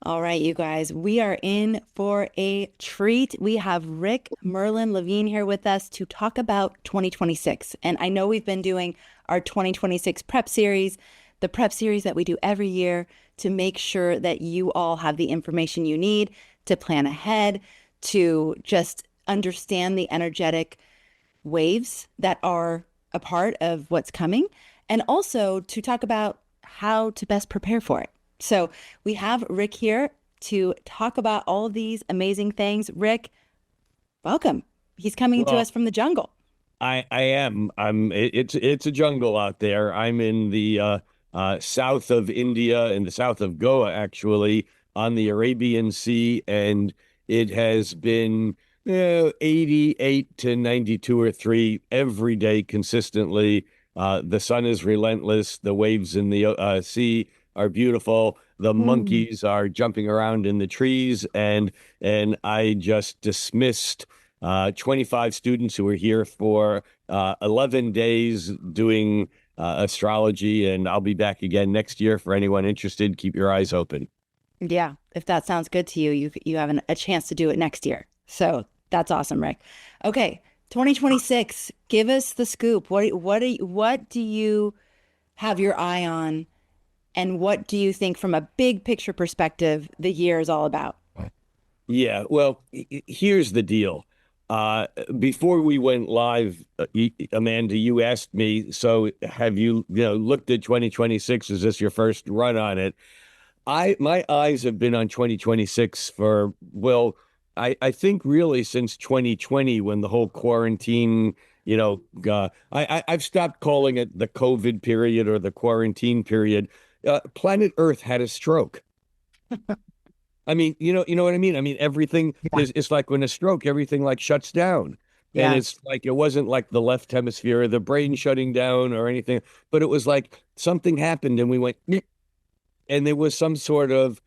All right, you guys, we are in for a treat. We have Rick Merlin Levine here with us to talk about 2026. And I know we've been doing our 2026 prep series, the prep series that we do every year to make sure that you all have the information you need to plan ahead, to just understand the energetic waves that are a part of what's coming, and also to talk about how to best prepare for it. So we have Rick here to talk about all of these amazing things. Rick, welcome. He's coming to Well, us from the jungle. I am. It's a jungle out there. I'm in the south of India, in the south of Goa, actually, on the Arabian Sea, and it has been 88 to 92 or 3 every day consistently. The sun is relentless. The waves in the sea are beautiful. The Mm. monkeys are jumping around in the trees, and I just dismissed 25 students who were here for 11 days doing astrology, and I'll be back again next year for anyone interested. Keep your eyes open. Yeah, if that sounds good to you, you have a chance to do it next year. So that's awesome, Rick. Okay, 2026. Give us the scoop. What do you have your eye on, and what do you think from a big picture perspective the year is all about? Yeah, well, here's the deal. Uh, Before we went live, Amanda, you asked me, so have you looked at 2026? Is this your first run on it? My eyes have been on 2026 for, well, I think really since 2020 when the whole quarantine, I've stopped calling it the COVID period or the quarantine period. Planet Earth had a stroke. I mean, you know what I mean? I mean, everything Yeah. is, it's like when a stroke, everything like shuts down. And Yeah. it's like it wasn't like the left hemisphere, the brain shutting down or anything, but it was like something happened and we went, "Nyeh," and there was some sort of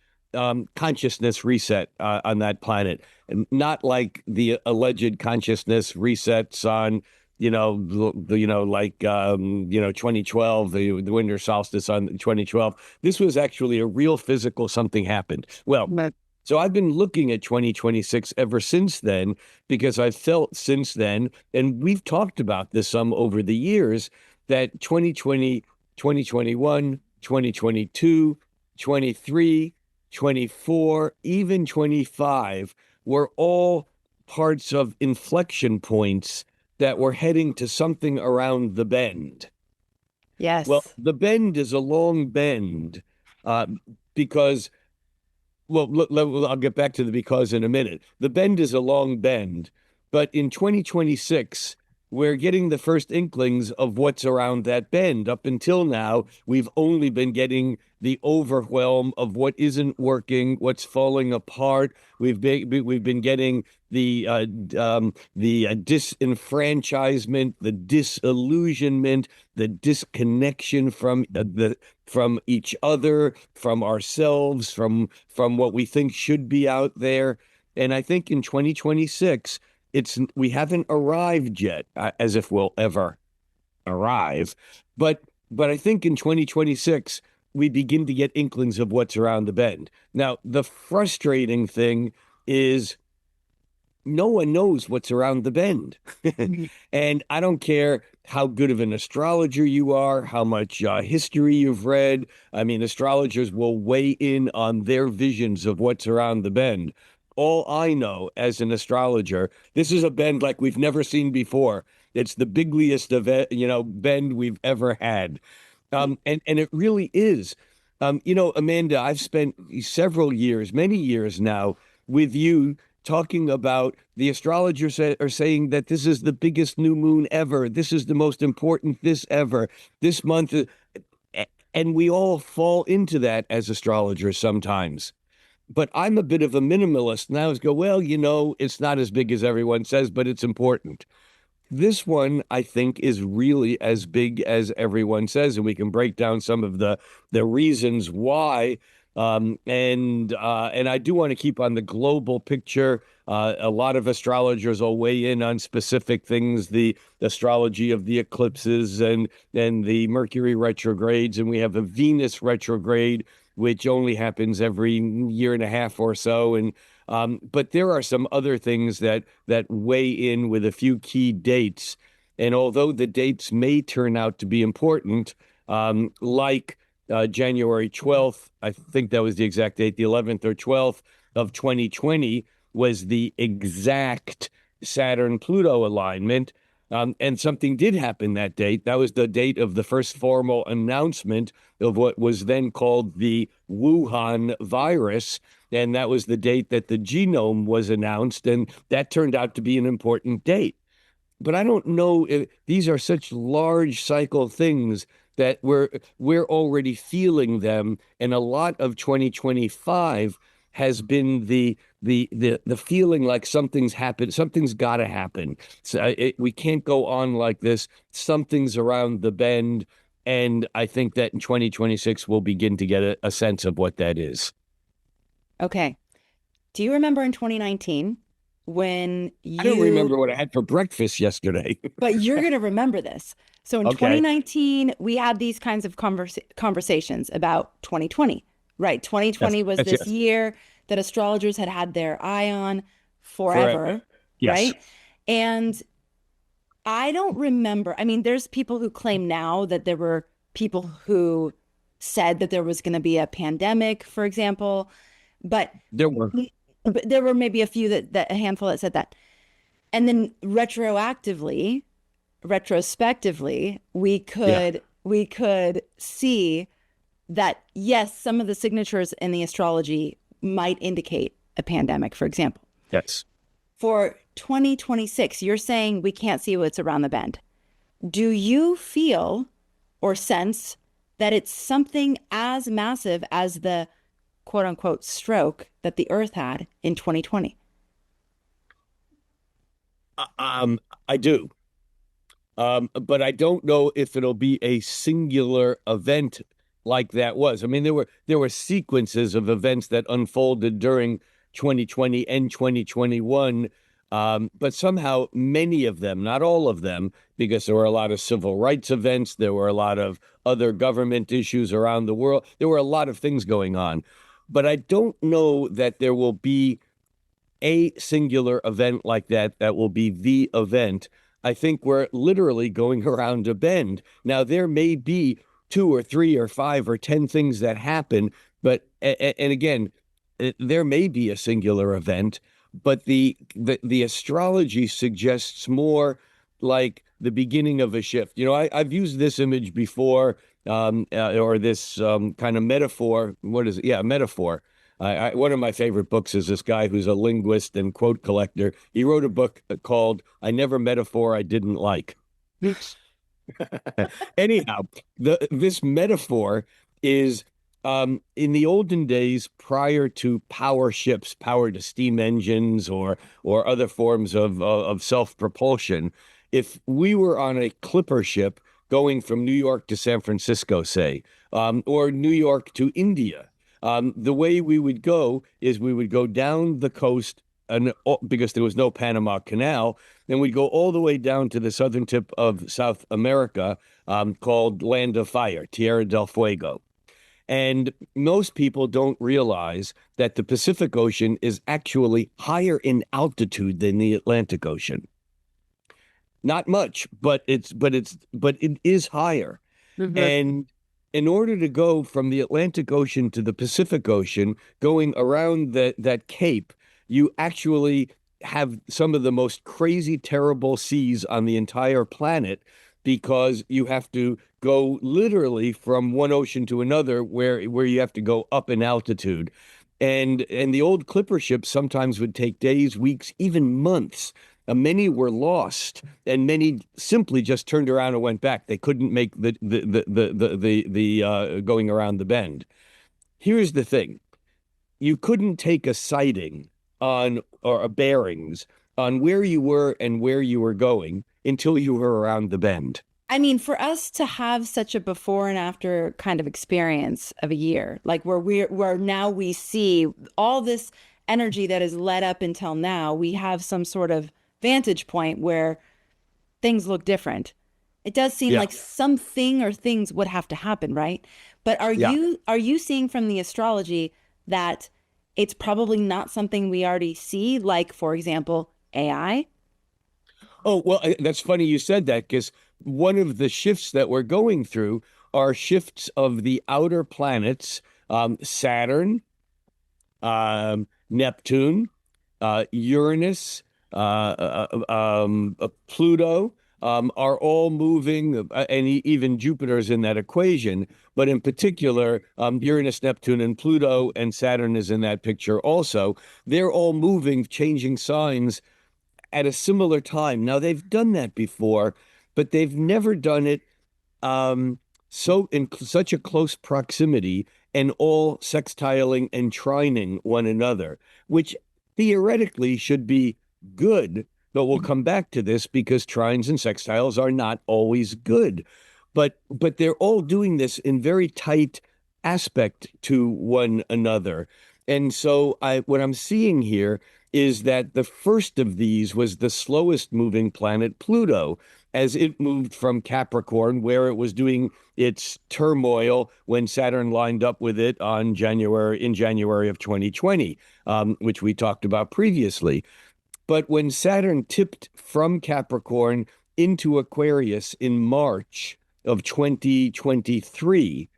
consciousness reset on that planet, and not like the alleged consciousness resets on, like 2012, the winter solstice on 2012. This was actually a real physical something happened. Well, But so I've been looking at 2026 ever since then because I've felt since then, and we've talked about this some over the years, that 2020, 2021, 2022, 23, 24, even 25 were all parts of inflection points that were heading to something around the bend. Well, yes. the bend is a long bend uh, because well, I'll get back to the because in a minute. The bend is a long bend, but in 2026, we're getting the first inklings of what's around that bend. Up until now, we've only been getting the overwhelm of what isn't working, what's falling apart. We've been getting the disenfranchisement, the disillusionment, the disconnection from each other, from ourselves, from what we think should be out there. And I think in 2026, we haven't arrived yet, as if we'll ever arrive. But but I think in 2026 we begin to get inklings of what's around the bend. Now, the frustrating thing is no one knows what's around the bend. Mhm. And I don't care how good of an astrologer you are, how much history you've read. I mean, astrologers will weigh in on their visions of what's around the bend. All I know as an astrologer, this is a bend like we've never seen before. It's the bigliest bend we've ever had. And it really is. Amanda, I've spent several years, many years now, with you talking about the astrologers are saying that this is the biggest new moon ever. This is the most important this ever. This month, and we all fall into that as astrologers sometimes. But I'm a bit of a minimalist now. Is go, well, it's not as big as everyone says, but it's important. This one, I think, is really as big as everyone says, and we can break down some of the reasons why. And I do want to keep on the global picture. A lot of astrologers will weigh in on specific things, the astrology of the eclipses and the Mercury retrogrades, and we have a Venus retrograde which only happens every year and a half or so. And but there are some other things that weigh in with a few key dates. And although the dates may turn out to be important, like January 12th, I think that was the exact date, the 11th or 12th of 2020 was the exact Saturn Pluto alignment. And something did happen that date. That was the date of the first formal announcement of what was then called the Wuhan virus. And that was the date that the genome was announced. And that turned out to be an important date. But I don't know if these are such large cycle things that we're already feeling them. And a lot of 2025 has been the feeling like something's happened, something's got to happen. So we can't go on like this. Something's around the bend, and I think that in 2026 we'll begin to get a sense of what that is. Okay. Do you remember in 2019 when I don't you, remember what I had for breakfast yesterday. but you're going to remember this. So in Okay. 2019, we had these kinds of conversations about 2020, right? Yes. 2020 was Yes. this Yes. year that astrologers had had their eye on Forever. forever, Yes. right? And I don't remember. I mean, there's people who claim now that there were people who said that there was going to be a pandemic, for example, but There were. but there were maybe a few that a handful that said that. And then retrospectively, Yeah. we could see that yes, some of the signatures in the astrology might indicate a pandemic, for example. Yes. For 2026, you're saying we can't see what's around the bend. Do you feel or sense that it's something as massive as the quote unquote stroke that the Earth had in 2020? I do. But I don't know if it'll be a singular event like that was. I mean, there were sequences of events that unfolded during 2020 and 2021, but somehow many of them, not all of them, because there were a lot of civil rights events, there were a lot of other government issues around the world, there were a lot of things going on. But I don't know that there will be a singular event like that that will be the event. I think we're literally going around a bend. Now, there may be two or three or five or 10 things that happen, but, and again, there may be a singular event, but the astrology suggests more like the beginning of a shift. You know, I've used this image before, or this kind of metaphor. What is it? Yeah, metaphor. One of my favorite books is this guy who's a linguist and quote collector. He wrote a book called "I Never Metaphor I Didn't Like." Anyhow, this metaphor is in the olden days, prior to power ships, power to steam engines, or other forms of self propulsion. If we were on a clipper ship going from New York to San Francisco, say, or New York to India, the way we would go is we would go down the coast, and because there was no Panama Canal, then we'd go all the way down to the southern tip of South America, called Land of Fire, Tierra del Fuego. And most people don't realize that the Pacific Ocean is actually higher in altitude than the Atlantic Ocean. Not much, but it is higher. Mhm. And in order to go from the Atlantic Ocean to the Pacific Ocean, going around that cape, you actually have some of the most crazy, terrible seas on the entire planet because you have to go literally from one ocean to another where you have to go up in altitude. And the old clipper ships sometimes would take days, weeks, even months. Many were lost, and many simply just turned around and went back. They couldn't make the going around the bend. Here's the thing: you couldn't take a sighting on or a bearings on where you were and where you were going until you were around the bend. I mean, for us to have such a before and after kind of experience of a year, like where now we see all this energy that has led up until now, we have some sort of vantage point where things look different. It does seem Yeah. like something or things would have to happen, right? But Yeah. are you seeing from the astrology that it's probably not something we already see, like for example, AI? Oh, well, that's funny you said that because one of the shifts that we're going through are shifts of the outer planets, Saturn, Neptune, Uranus, Pluto, are all moving, and even Jupiter is in that equation. But in particular, Uranus, Neptune, and Pluto, and Saturn is in that picture also. They're all moving, changing signs at a similar time. Now, they've done that before, but they've never done it so in such a close proximity and all sextiling and trining one another, which theoretically should be good. But we'll come back to this because trines and sextiles are not always good. But they're all doing this in very tight aspect to one another. And so what I'm seeing here is that the first of these was the slowest moving planet, Pluto, as it moved from Capricorn, where it was doing its turmoil when Saturn lined up with it in January of 2020, which we talked about previously. But when Saturn tipped from Capricorn into Aquarius in March of 2023,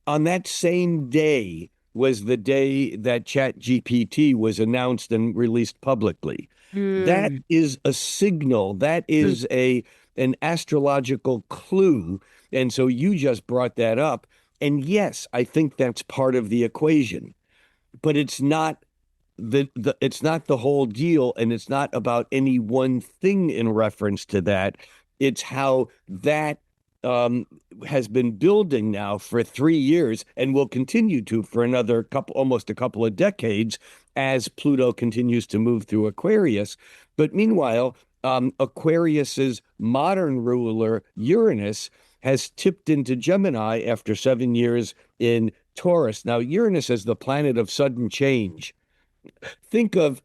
on that same day was the day that ChatGPT was announced and released publicly. That Mm. is a signal. That is an astrological clue. And so you just brought that up. And yes, I think that's part of the equation, but it's not it's not the whole deal, and it's not about any one thing in reference to that. It's how that um, has been building now for 3 years and will continue to for another almost a couple of decades as Pluto continues to move through Aquarius. But meanwhile, Aquarius's modern ruler, Uranus, has tipped into Gemini after 7 years in Taurus. Now, Uranus is the planet of sudden change. Think of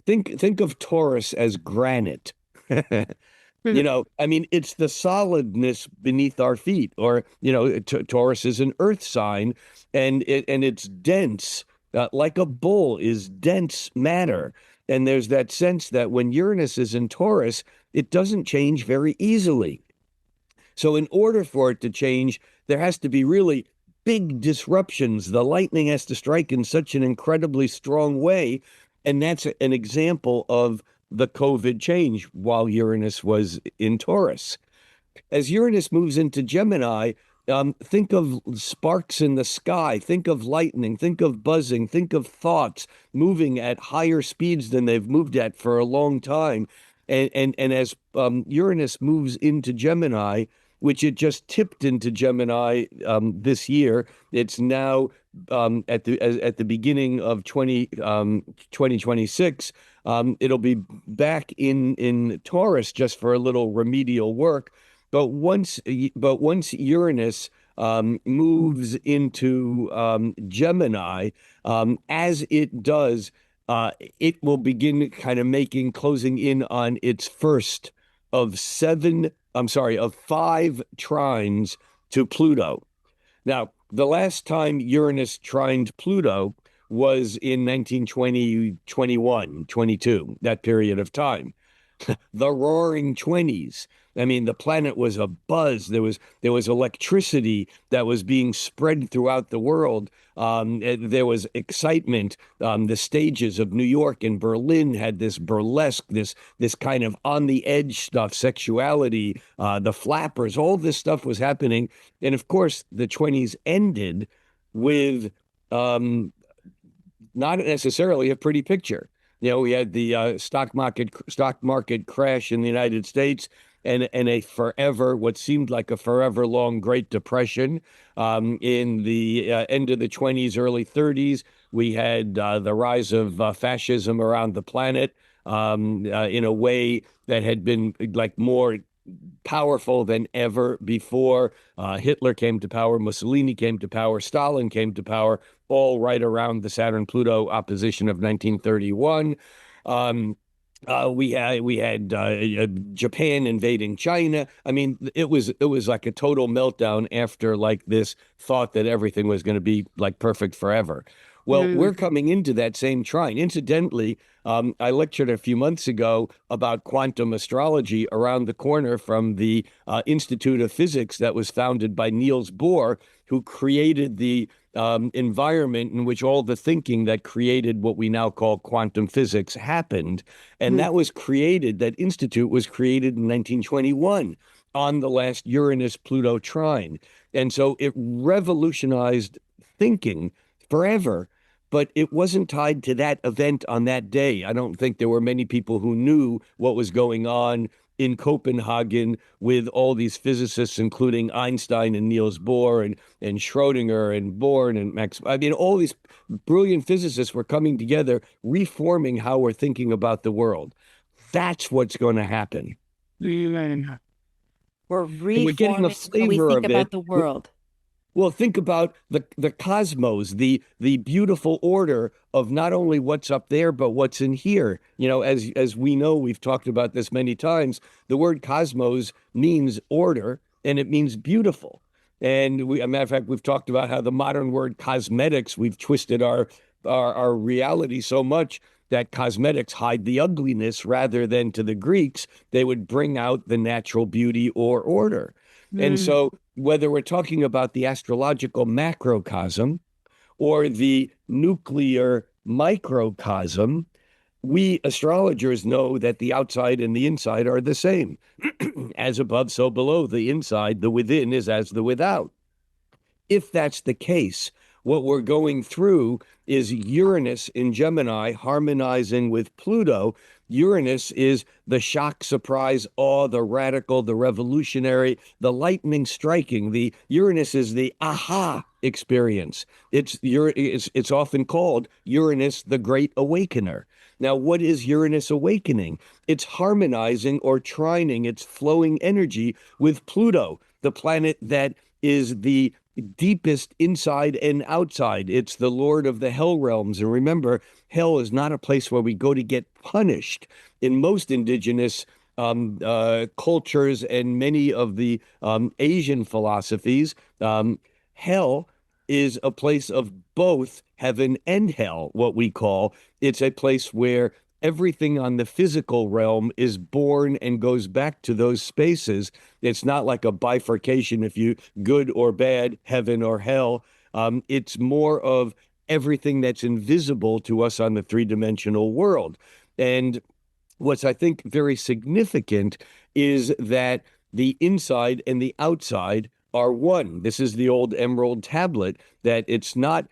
think of Taurus as granite. I mean, it's the solidness beneath our feet, or Taurus is an earth sign, and it's dense, like a bull is dense matter. And there's that sense that when Uranus is in Taurus, it doesn't change very easily. So, in order for it to change, there has to be really big disruptions. The lightning has to strike in such an incredibly strong way. And that's an example of the COVID change while Uranus was in Taurus. As Uranus moves into Gemini, think of sparks in the sky, think of lightning, think of buzzing, think of thoughts moving at higher speeds than they've moved at for a long time. And as Uranus moves into Gemini, which it just tipped into Gemini this year, it's now at the beginning of 2026. It'll be back in Taurus just for a little remedial work. But once Uranus moves into Gemini, as it does, it will begin kind of closing in on its first of of five trines to Pluto. Now, the last time Uranus trined Pluto was in 1920, 21, 22, that period of time. The roaring 20s. I mean, the planet was a buzz. There was electricity that was being spread throughout the world. There was excitement. The stages of New York and Berlin had this burlesque, this kind of on the edge stuff, sexuality, the flappers, all this stuff was happening. And of course, the 20s ended with not necessarily a pretty picture. We had the stock market crash in the United States, and what seemed like a forever long Great Depression. In the end of the 20s, early 30s, we had the rise of fascism around the planet in a way that had been like more powerful than ever before. Hitler came to power, Mussolini came to power, Stalin came to power, all right around the Saturn Pluto opposition of 1931. Um, We had Japan invading China. I mean, it was like a total meltdown after like this thought that everything was going to be like perfect forever. Well, we're coming into that same trine. Incidentally, I lectured a few months ago about quantum astrology around the corner from the Institute of Physics that was founded by Niels Bohr, who created the environment in which all the thinking that created what we now call quantum physics happened. And that was created, that institute was created in 1921 on the last Uranus Pluto trine. And so it revolutionized thinking forever, but it wasn't tied to that event on that day. I don't think there were many people who knew what was going on in Copenhagen with all these physicists, including Einstein and Niels Bohr and Schrodinger and Born and Max. I mean, all these brilliant physicists were coming together, reforming how we're thinking about the world. That's what's going to happen. We're And we're getting a reforming how we flavor think of it. about the world. Well, think about the cosmos, the beautiful order of not only what's up there, but what's in here. You know, as we know, we've talked about this many times. The word cosmos means order and it means beautiful. And we, a matter of fact, we've talked about how the modern word cosmetics, we've twisted our reality so much that cosmetics hide the ugliness rather than to the Greeks, they would bring out the natural beauty or order. And so, whether we're talking about the astrological macrocosm or the nuclear microcosm, we astrologers know that the outside and the inside are the same. As above, so below. The inside, the within, is as the without. If that's the case, what we're going through is Uranus in Gemini harmonizing with Pluto. Uranus is the shock, surprise, awe, the radical, the revolutionary, the lightning striking. The Uranus is the aha experience. It's often called Uranus the Great Awakener. Now, what is Uranus awakening? It's harmonizing or trining its flowing energy with Pluto, the planet that is the deepest inside and outside. It's the lord of the hell realms. And remember, hell is not a place where we go to get punished. In most indigenous cultures and many of the Asian philosophies, hell is a place of both heaven and hell, what we call. It's a place where everything on the physical realm is born and goes back to those spaces. It's not like a bifurcation, if you good or bad, heaven or hell. It's more of everything that's invisible to us on the three-dimensional world. And what's, I think, very significant is that the inside and the outside are one. This is the old emerald tablet, that it's not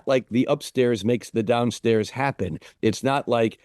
like the upstairs makes the downstairs happen. It's not like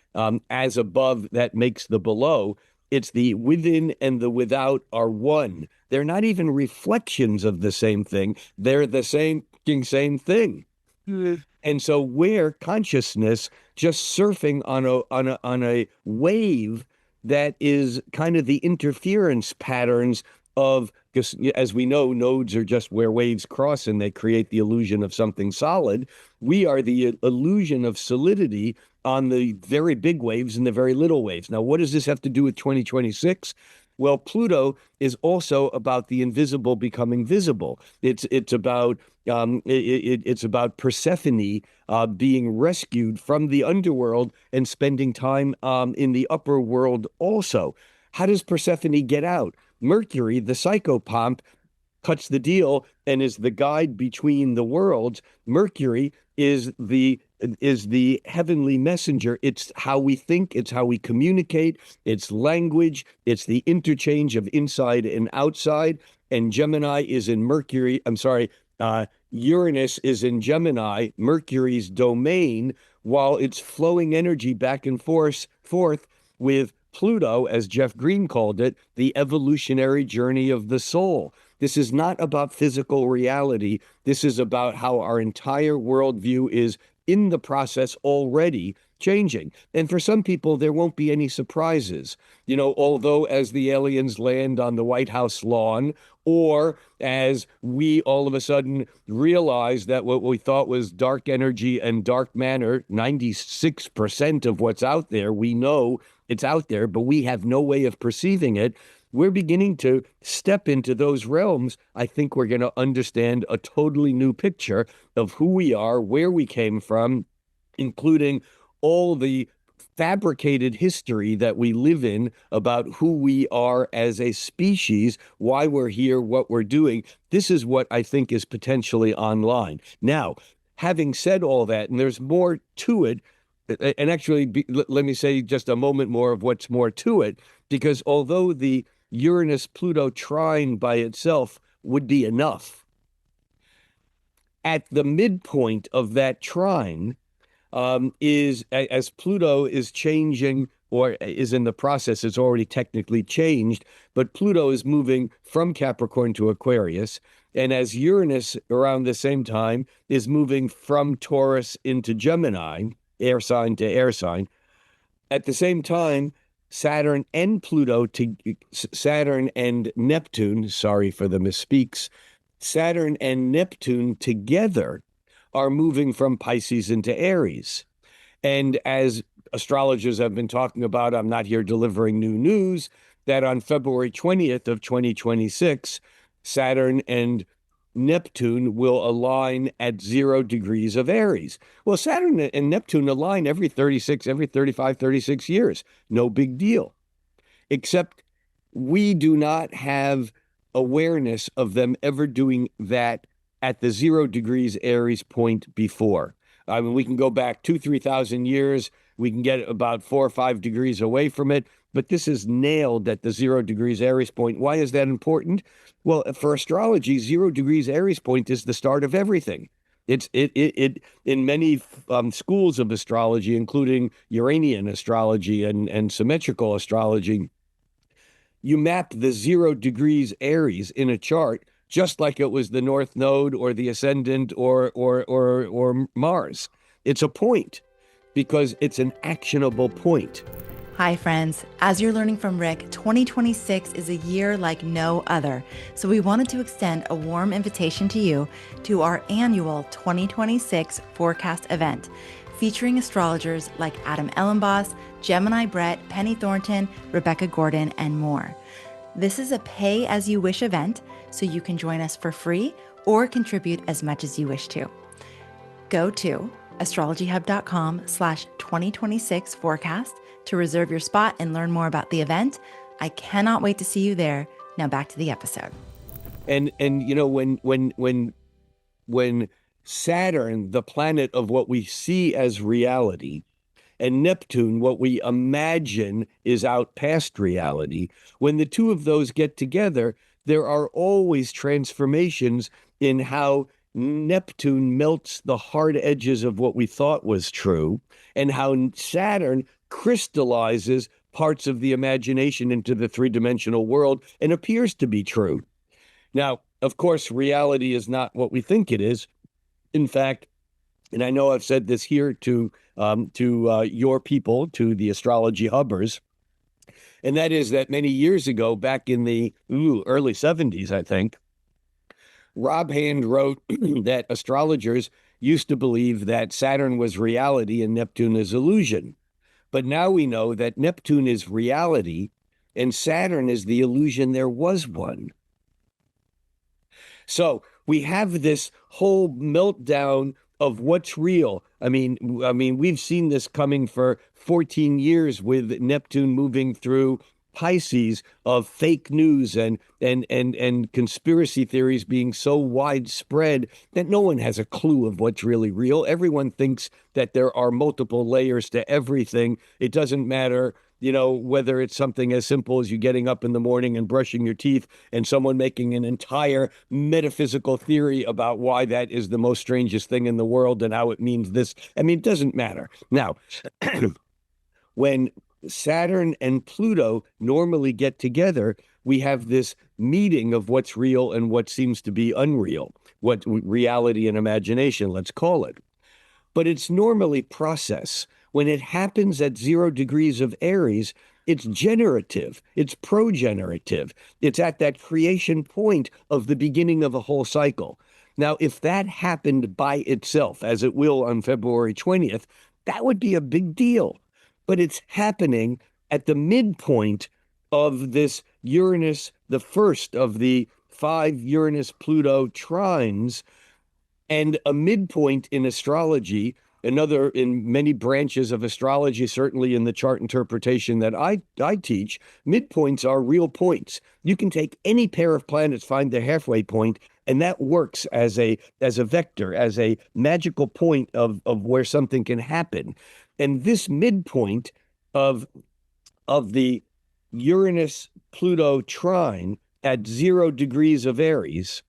as above that makes the below. It's the within and the without are one. They're not even reflections of the same thing. They're the same thing. And so where consciousness just surfing on a wave that is kind of the interference patterns of, because as we know, nodes are just where waves cross and they create the illusion of something solid. We are the illusion of solidity on the very big waves and the very little waves. Now, what does this have to do with 2026? Well, Pluto is also about the invisible becoming visible. It's about it's about Persephone being rescued from the underworld and spending time in the upper world also. How does Persephone get out? Mercury, the psychopomp, cuts the deal and is the guide between the worlds. Mercury is the heavenly messenger. It's how we think, it's how we communicate, it's language, it's the interchange of inside and outside. And Gemini is in Mercury. I'm sorry, Uranus is in Gemini, Mercury's domain, while it's flowing energy back and forth with Pluto, as Jeff Green called it, the evolutionary journey of the soul. This is not about physical reality. This is about how our entire worldview is in the process already changing. And for some people, there won't be any surprises. Although as the aliens land on the White House lawn, or as we all of a sudden realize that what we thought was dark energy and dark matter, 96% of what's out there, we know it's out there, but we have no way of perceiving it. We're beginning to step into those realms. I think we're going to understand a totally new picture of who we are, where we came from, including all the fabricated history that we live in about who we are as a species, why we're here, what we're doing. This is what I think is potentially online. Now, having said all that, and there's more to it, and actually, let me say just a moment more of what's more to it, because although the Uranus-Pluto trine by itself would be enough, at the midpoint of that trine, is as Pluto is changing, or is in the process, it's already technically changed, but Pluto is moving from Capricorn to Aquarius. And as Uranus around the same time is moving from Taurus into Gemini, air sign to air sign, at the same time, Saturn and Neptune, sorry for the misspeaks, Saturn and Neptune together are moving from Pisces into Aries. And as astrologers have been talking about, I'm not here delivering new news, that on February 20th of 2026, Saturn and Neptune will align at 0 degrees of Aries. Well, Saturn and Neptune align every 35, 36 years. No big deal. Except we do not have awareness of them ever doing that at the 0 degrees Aries point before. I mean, we can go back 3,000 years. We can get about 4 or 5 degrees away from it, but this is nailed at the 0 degrees Aries point. Why is that important? Well, for astrology, 0 degrees Aries point is the start of everything. It in many schools of astrology, including Uranian astrology and symmetrical astrology, you map the 0 degrees Aries in a chart just like it was the North Node or the Ascendant or Mars. It's a point because it's an actionable point. Hi, friends. As you're learning from Rick, 2026 is a year like no other. So we wanted to extend a warm invitation to you to our annual 2026 forecast event, featuring astrologers like Adam Ellenboss, Gemini Brett, Penny Thornton, Rebecca Gordon, and more. This is a pay-as-you-wish event, so you can join us for free or contribute as much as you wish to. Go to astrologyhub.com/2026 forecast to reserve your spot and learn more about the event. I cannot wait to see you there. Now back to the episode. And when Saturn, the planet of what we see as reality, and Neptune, what we imagine is out past reality, when the two of those get together, there are always transformations in how Neptune melts the hard edges of what we thought was true, and how Saturn crystallizes parts of the imagination into the three-dimensional world and appears to be true. Now, of course, reality is not what we think it is. In fact, and I know I've said this here to your people, to the Astrology Hubbers, and that is that many years ago, back in the early 70s, I think, Rob Hand wrote that astrologers used to believe that Saturn was reality and Neptune is illusion. But now we know that Neptune is reality and Saturn is the illusion there was one. So we have this whole meltdown of what's real. I mean, we've seen this coming for 14 years with Neptune moving through Pisces, of fake news and conspiracy theories being so widespread that no one has a clue of what's really real. Everyone thinks that there are multiple layers to everything. It doesn't matter, whether it's something as simple as you getting up in the morning and brushing your teeth and someone making an entire metaphysical theory about why that is the most strangest thing in the world and how it means this. I mean, it doesn't matter. Now, when Saturn and Pluto normally get together, we have this meeting of what's real and what seems to be unreal, what reality and imagination, let's call it. but it's normally process. When it happens at 0 degrees of Aries, it's generative, it's progenerative. It's at that creation point of the beginning of a whole cycle. Now, if that happened by itself, as it will on February 20th, that would be a big deal. But it's happening at the midpoint of this Uranus, the first of the 5 Uranus-Pluto trines, and a midpoint in astrology, another in many branches of astrology, certainly in the chart interpretation that I teach, midpoints are real points. You can take any pair of planets, find their halfway point, and that works as a vector, as a magical point of where something can happen. And this midpoint of the Uranus Pluto trine at 0 degrees of Aries,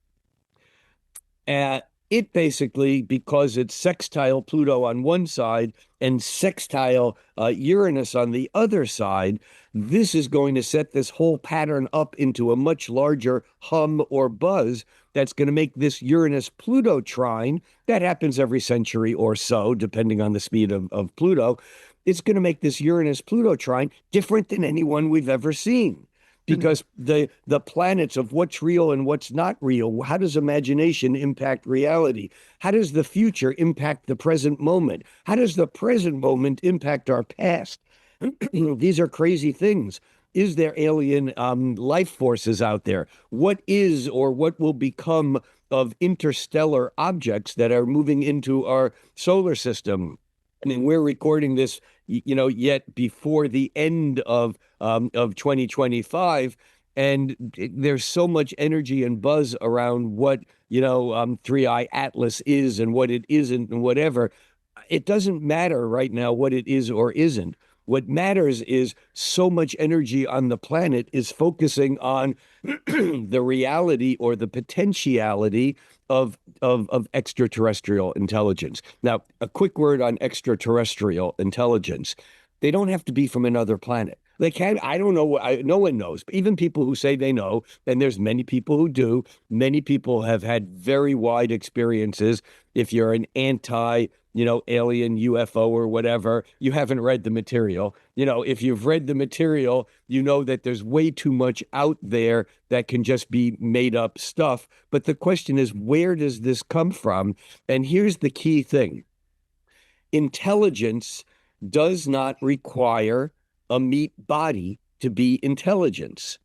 it basically, because it's sextile Pluto on one side and sextile Uranus on the other side, this is going to set this whole pattern up into a much larger hum or buzz that's going to make this Uranus-Pluto trine, that happens every century or so, depending on the speed of Pluto, it's going to make this Uranus-Pluto trine different than anyone we've ever seen. Because the planets of what's real and what's not real, how does imagination impact reality? How does the future impact the present moment? How does the present moment impact our past? These are crazy things. Is there alien life forces out there? What is or what will become of interstellar objects that are moving into our solar system? I mean, we're recording this, yet before the end of 2025, and there's so much energy and buzz around what Three-Eye Atlas is and what it isn't and whatever. It doesn't matter right now what it is or isn't. What matters is so much energy on the planet is focusing on the reality or the potentiality of extraterrestrial intelligence. Now, a quick word on extraterrestrial intelligence. They don't have to be from another planet. They can, I don't know, no one knows. But even people who say they know, and there's many people who do, many people have had very wide experiences. If you're an alien UFO or whatever, you haven't read the material. If you've read the material, you know that there's way too much out there that can just be made up stuff. But the question is, where does this come from? And here's the key thing. Intelligence does not require a meat body to be intelligence.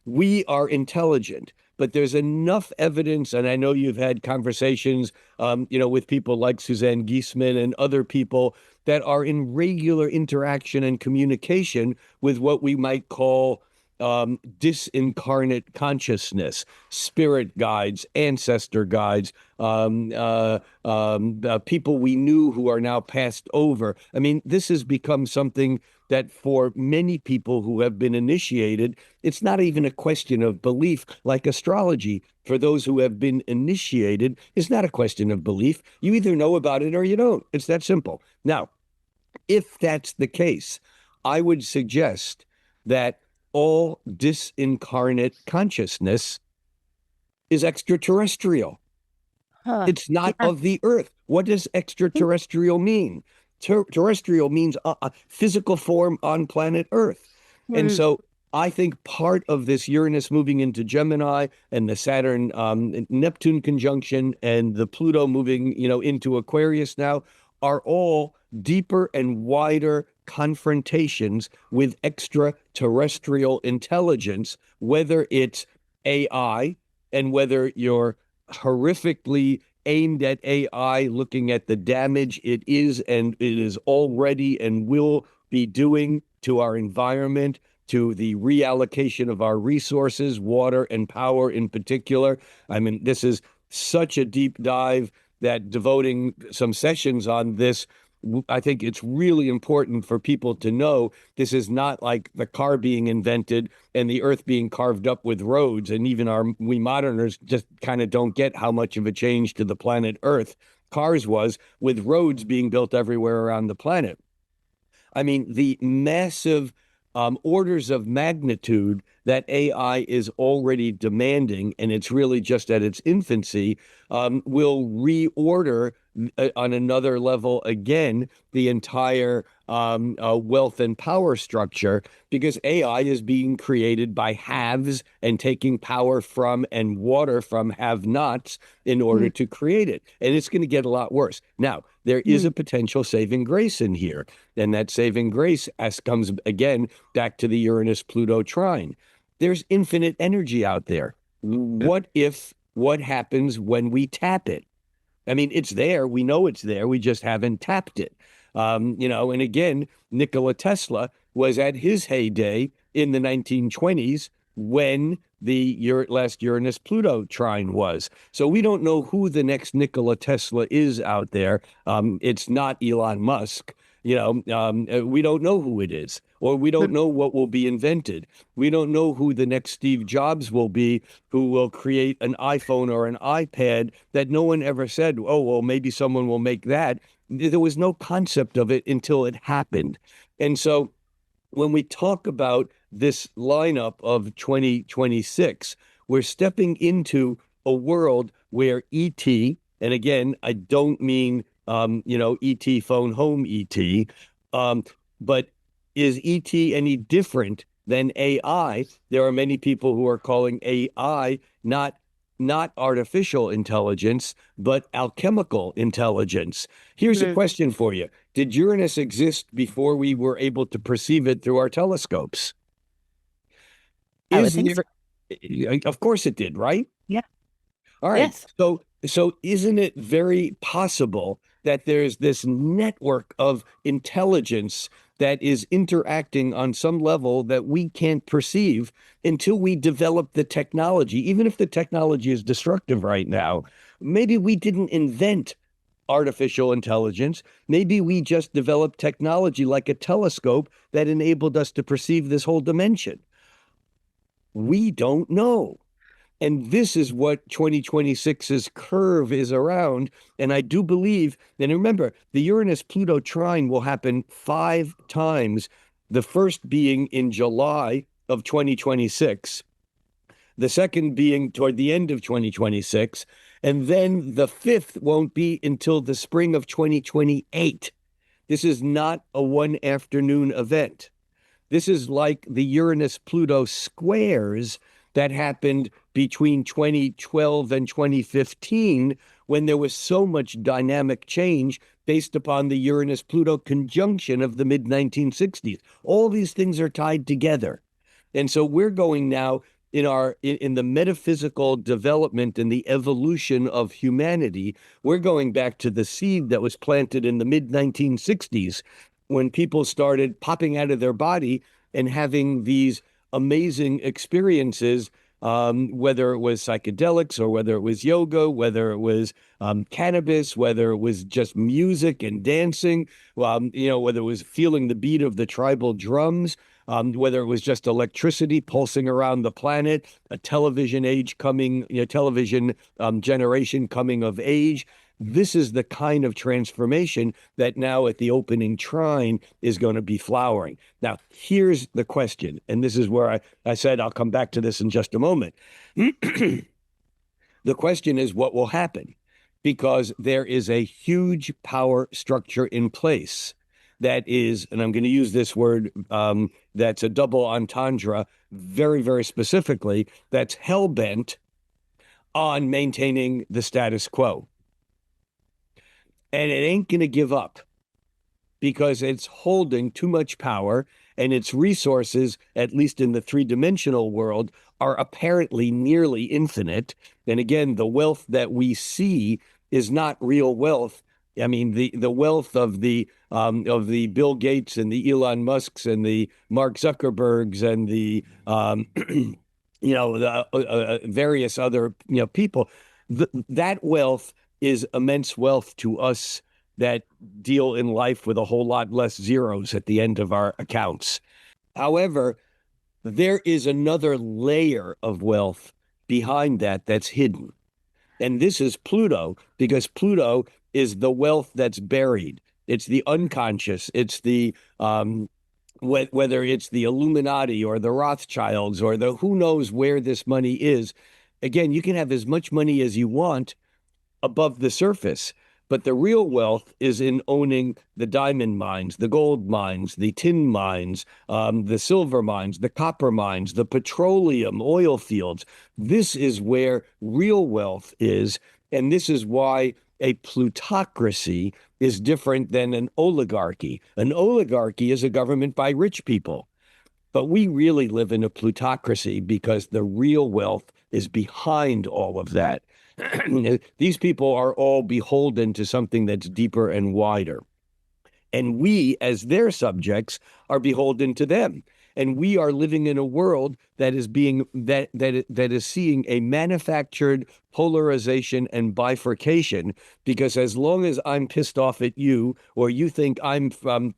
We are intelligent, but there's enough evidence, and I know you've had conversations, with people like Suzanne Giesemann and other people that are in regular interaction and communication with what we might call disincarnate consciousness, spirit guides, ancestor guides, people we knew who are now passed over. I mean, this has become something that for many people who have been initiated, it's not even a question of belief like astrology. For those who have been initiated, it's not a question of belief. You either know about it or you don't. It's that simple. Now, if that's the case, I would suggest that all disincarnate consciousness is extraterrestrial. Huh. It's not Yeah. of the earth. What does extraterrestrial mean? Terrestrial means a physical form on planet Earth. And Mm. so I think part of this Uranus moving into Gemini and the Saturn Neptune conjunction and the Pluto moving, into Aquarius now are all deeper and wider confrontations with extraterrestrial intelligence, whether it's AI and whether you're horrifically aimed at AI, looking at the damage it is and it is already and will be doing to our environment, to the reallocation of our resources, water and power in particular. I mean, this is such a deep dive that devoting some sessions on this, I think it's really important for people to know this is not like the car being invented and the earth being carved up with roads. And even we moderners just kind of don't get how much of a change to the planet Earth cars was, with roads being built everywhere around the planet. I mean, the massive orders of magnitude that AI is already demanding, and it's really just at its infancy, will reorder on another level again the entire wealth and power structure, because AI is being created by haves and taking power from and water from have-nots in order Mm, to create it. And it's going to get a lot worse. Now, there is mm, a potential saving grace in here. And that saving grace comes again back to the Uranus-Pluto trine. There's infinite energy out there. What happens when we tap it? I mean, it's there. We know it's there. We just haven't tapped it. And again, Nikola Tesla was at his heyday in the 1920s when the last Uranus-Pluto trine was. So we don't know who the next Nikola Tesla is out there. It's not Elon Musk. We don't know who it is, or we don't but know what will be invented. We don't know who the next Steve Jobs will be, who will create an iPhone or an iPad that no one ever said, oh, well, maybe someone will make that. There was no concept of it until it happened. And so when we talk about this lineup of 2026, we're stepping into a world where ET, and again, I don't mean, ET phone home ET, but is ET any different than AI? There are many people who are calling AI not artificial intelligence, but alchemical intelligence. Here's a mm, question for you. Did Uranus exist before we were able to perceive it through our telescopes? I would Is think so. there, of course it did, right? Yeah. All right. Yes. So isn't it very possible that there's this network of intelligence that is interacting on some level that we can't perceive until we develop the technology? Even if the technology is destructive right now, maybe we didn't invent artificial intelligence. Maybe we just developed technology like a telescope that enabled us to perceive this whole dimension. We don't know. And this is what 2026's curve is around. And I do believe, and remember, the Uranus Pluto trine will happen 5 times, the first being in July of 2026, the second being toward the end of 2026, and then the fifth won't be until the spring of 2028. This is not a one afternoon event. This is like the Uranus Pluto squares that happened between 2012 and 2015, when there was so much dynamic change based upon the Uranus Pluto conjunction of the mid 1960s. All these things are tied together. And so we're going now in the metaphysical development and the evolution of humanity. We're going back to the seed that was planted in the mid 1960s, when people started popping out of their body and having these amazing experiences, whether it was psychedelics or whether it was yoga, whether it was cannabis, whether it was just music and dancing, whether it was feeling the beat of the tribal drums, whether it was just electricity pulsing around the planet, a television age coming, television generation coming of age. This is the kind of transformation that now at the opening trine is going to be flowering. Now, here's the question, and this is where I said I'll come back to this in just a moment. The question is, what will happen? Because there is a huge power structure in place that is, and I'm going to use this word, that's a double entendre, very, very specifically, that's hell-bent on maintaining the status quo. And it ain't going to give up, because it's holding too much power, and its resources, at least in the three-dimensional world, are apparently nearly infinite. And again, the wealth that we see is not real wealth. I mean, the wealth of the Bill Gates and the Elon Musks and the Mark Zuckerbergs and the the various other people, that wealth is immense wealth to us that deal in life with a whole lot less zeros at the end of our accounts. However, there is another layer of wealth behind that that's hidden. And this is Pluto, because Pluto is the wealth that's buried. It's the unconscious. It's the whether it's the Illuminati or the Rothschilds or the who knows where this money is. Again, you can have as much money as you want above the surface. But the real wealth is in owning the diamond mines, the gold mines, the tin mines, the silver mines, the copper mines, the petroleum, oil fields. This is where real wealth is. And this is why a plutocracy is different than an oligarchy. An oligarchy is a government by rich people. But we really live in a plutocracy because the real wealth is behind all of that. These people are all beholden to something that's deeper and wider. And we, as their subjects, are beholden to them. And we are living in a world that is that is seeing a manufactured polarization and bifurcation. Because as long as I'm pissed off at you, or you think I'm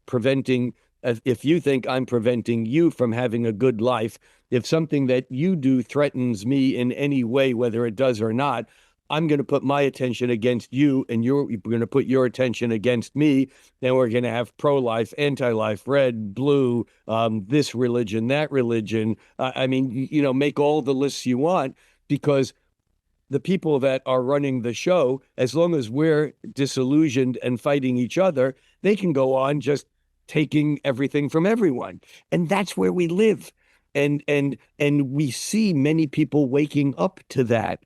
preventing, if you think I'm preventing you from having a good life, if something that you do threatens me in any way, whether it does or not, I'm going to put my attention against you, and you're going to put your attention against me. Then we're going to have pro-life, anti-life, red, blue, this religion, that religion. I mean, make all the lists you want, because the people that are running the show, as long as we're disillusioned and fighting each other, they can go on just taking everything from everyone. And that's where we live. And we see many people waking up to that.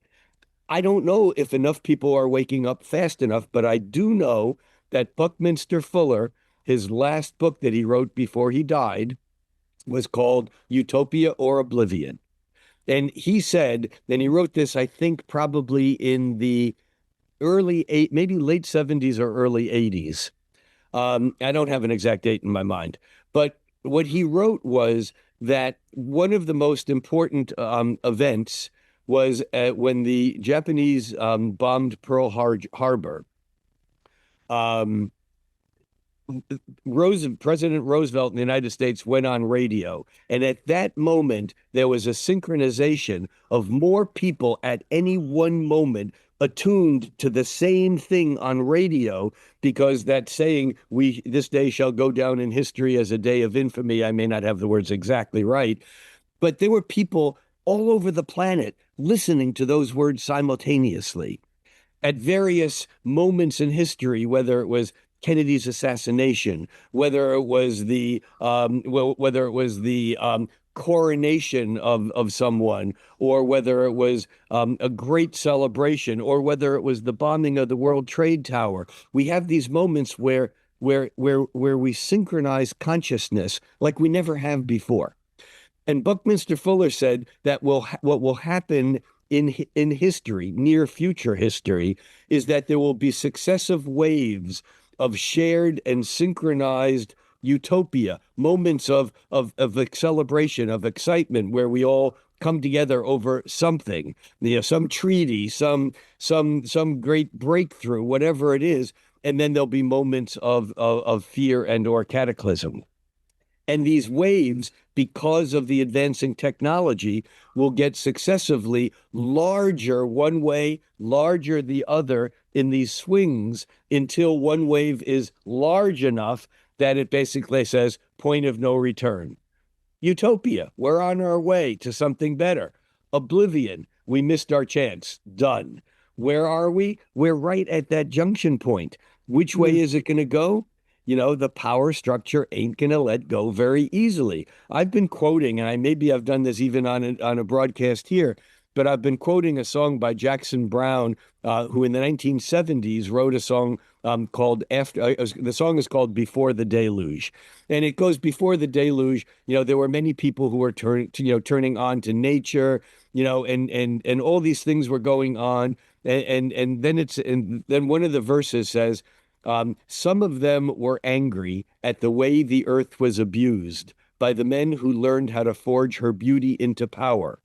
I don't know if enough people are waking up fast enough, but I do know that Buckminster Fuller, his last book that he wrote before he died, was called Utopia or Oblivion. And he said, then he wrote this, I think probably in the maybe late 70s or early 80s. I don't have an exact date in my mind, but what he wrote was that one of the most important events was when the Japanese bombed Pearl Harbor. Um, President Roosevelt in the United States went on radio. And at that moment, there was a synchronization of more people at any one moment attuned to the same thing on radio, because that saying, this day shall go down in history as a day of infamy. I may not have the words exactly right, but there were people all over the planet listening to those words simultaneously at various moments in history, whether it was Kennedy's assassination, whether it was the coronation of someone, or whether it was a great celebration, or whether it was the bombing of the World Trade Tower. We have these moments where we synchronize consciousness like we never have before. And Buckminster Fuller said that what will happen in history, near future history, is that there will be successive waves of shared and synchronized utopia, moments of celebration, of excitement, where we all come together over something, some treaty, some great breakthrough, whatever it is, and then there'll be moments of fear and or cataclysm. And these waves, because of the advancing technology, will get successively larger one way, larger the other in these swings, until one wave is large enough that it basically says point of no return. Utopia, we're on our way to something better. Oblivion, we missed our chance. Done. Where are we? We're right at that junction point. Which way is it going to go? The power structure ain't going to let go very easily. I've been quoting, and maybe I've done this even on a broadcast here, but I've been quoting a song by Jackson Browne, who in the 1970s wrote a song called the song is called Before the Deluge. And it goes, before the deluge, there were many people who were turning on to nature, and all these things were going on. And then one of the verses says, some of them were angry at the way the earth was abused by the men who learned how to forge her beauty into power.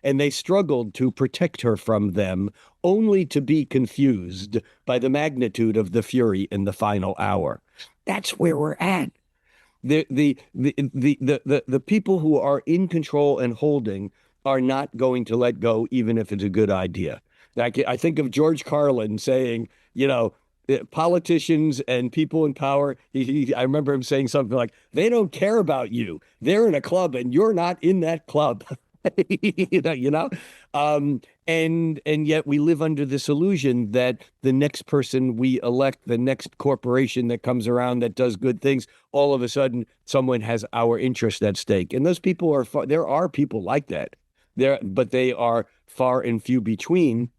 And they struggled to protect her from them, only to be confused by the magnitude of the fury in the final hour. That's where we're at. The people who are in control and holding are not going to let go, even if it's a good idea. I think of George Carlin saying, politicians and people in power, I remember him saying something like, they don't care about you. They're in a club and you're not in that club. You know? And yet we live under this illusion that the next person we elect, the next corporation that comes around that does good things, all of a sudden someone has our interest at stake. And those people are there are people like that there, but they are far and few between.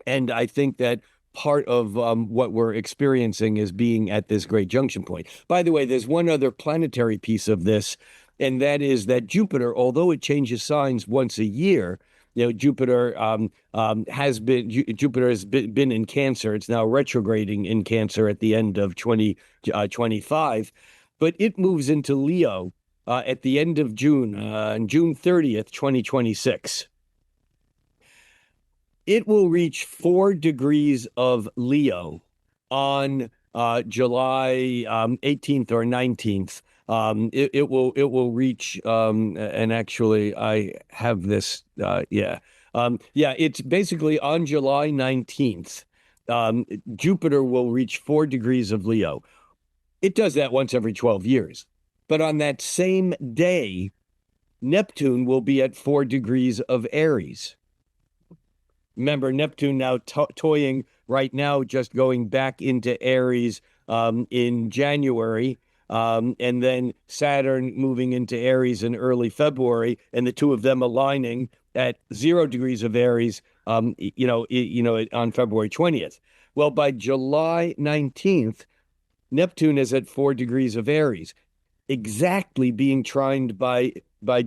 And I think that part of what we're experiencing is being at this great junction point. By the way, there's one other planetary piece of this, and that is that Jupiter, although it changes signs once a year, Jupiter Jupiter has been in Cancer. It's now retrograding in Cancer at the end of 2025, but it moves into Leo at the end of June, on June 30th, 2026. It will reach 4 degrees of Leo on July 18th or 19th. It will reach and actually I have this it's basically on July 19th. Jupiter will reach 4 degrees of Leo. It does that once every 12 years. But on that same day, Neptune will be at 4 degrees of Aries. Remember, Neptune now toying right now, just going back into Aries in January, and then Saturn moving into Aries in early February, and the two of them aligning at 0 degrees of Aries, on February 20th. Well, by July 19th, Neptune is at 4 degrees of Aries, exactly being trined by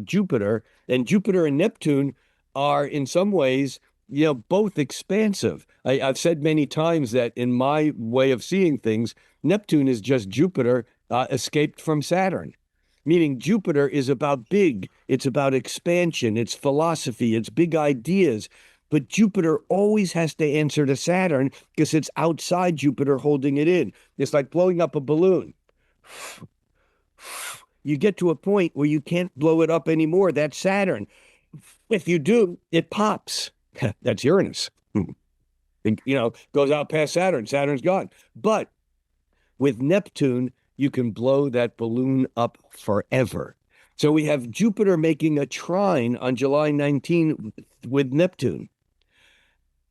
Jupiter, and Jupiter and Neptune are in some ways both expansive. I've said many times that in my way of seeing things, Neptune is just Jupiter escaped from Saturn, meaning Jupiter is about big, it's about expansion, it's philosophy, it's big ideas. But Jupiter always has to answer to Saturn because it's outside Jupiter holding it in. It's like blowing up a balloon. You get to a point where you can't blow it up anymore. That's Saturn. If you do, it pops. That's Uranus. Goes out past Saturn. Saturn's gone. But with Neptune, you can blow that balloon up forever. So we have Jupiter making a trine on July 19 with Neptune.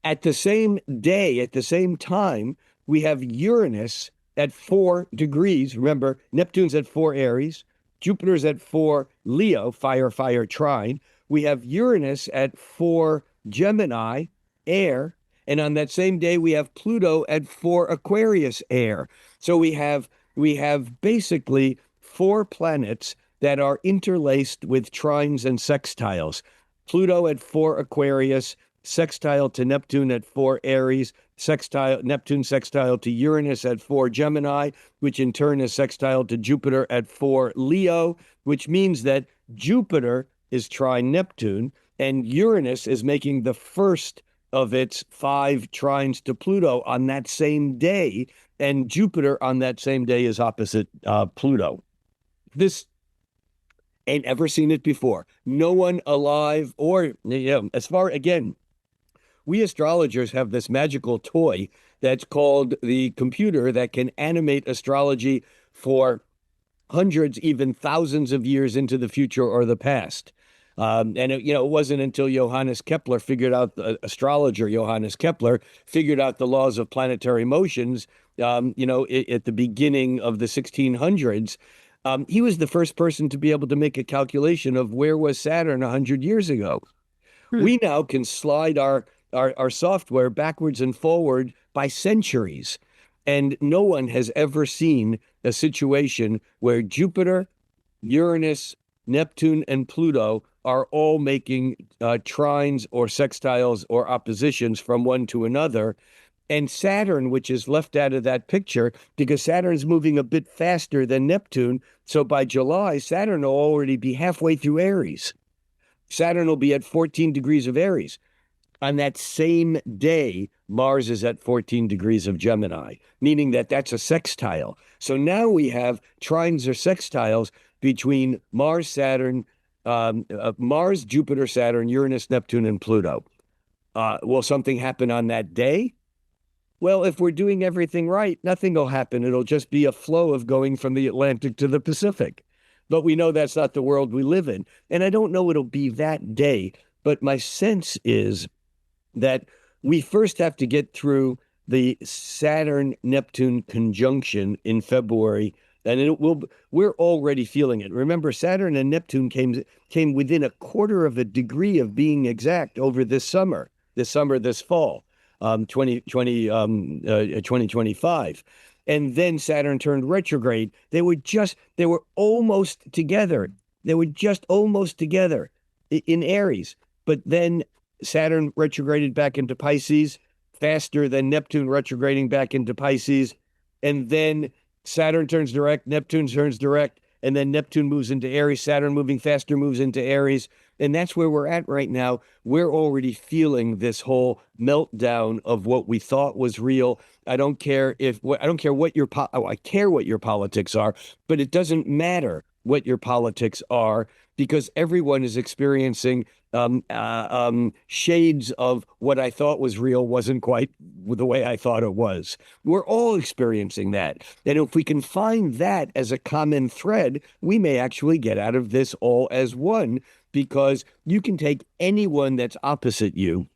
At the same day, at the same time, we have Uranus at 4 degrees. Remember, Neptune's at 4 Aries. Jupiter's at 4 Leo, fire, fire, trine. We have Uranus at 4 Gemini, air, and on that same day we have Pluto at 4 Aquarius, air. So we have basically 4 planets that are interlaced with trines and sextiles. Pluto at 4 Aquarius, sextile to Neptune at 4 Aries, Neptune sextile to Uranus at 4 Gemini, which in turn is sextile to Jupiter at 4 Leo, which means that Jupiter is trine Neptune, and Uranus is making the first of its 5 trines to Pluto on that same day, and Jupiter on that same day is opposite Pluto. This ain't ever seen it before. No one alive or, as far, again, we astrologers have this magical toy that's called the computer that can animate astrology for hundreds, even thousands of years into the future or the past. And it wasn't until Johannes Kepler figured out, the astrologer Johannes Kepler figured out the laws of planetary motions, at the beginning of the 1600s. He was the first person to be able to make a calculation of where was Saturn 100 years ago. We now can slide our software backwards and forward by centuries. And no one has ever seen a situation where Jupiter, Uranus, Neptune, and Pluto are all making trines or sextiles or oppositions from one to another. And Saturn, which is left out of that picture because Saturn's moving a bit faster than Neptune. So by July, Saturn will already be halfway through Aries. Saturn will be at 14 degrees of Aries. On that same day, Mars is at 14 degrees of Gemini, meaning that that's a sextile. So now we have trines or sextiles between Mars, Saturn, Mars, Jupiter, Saturn, Uranus, Neptune, and Pluto. Will something happen on that day? Well, if we're doing everything right, nothing will happen. It'll just be a flow of going from the Atlantic to the Pacific. But we know that's not the world we live in. And I don't know it'll be that day, but my sense is that we first have to get through the Saturn Neptune conjunction in February, and we're already feeling it. Remember, Saturn and Neptune came within a quarter of a degree of being exact over this fall, 2025. And then Saturn turned retrograde. They were almost together. They were just almost together in Aries. But then Saturn retrograded back into Pisces faster than Neptune retrograding back into Pisces. And then Saturn turns direct, Neptune turns direct, and then Neptune moves into Aries. Saturn moving faster moves into Aries. And that's where we're at right now. We're already feeling this whole meltdown of what we thought was real. I don't care what I care what your politics are, but it doesn't matter what your politics are because everyone is experiencing shades of what I thought was real wasn't quite the way I thought it was. We're all experiencing that. And if we can find that as a common thread, we may actually get out of this all as one, because you can take anyone that's opposite you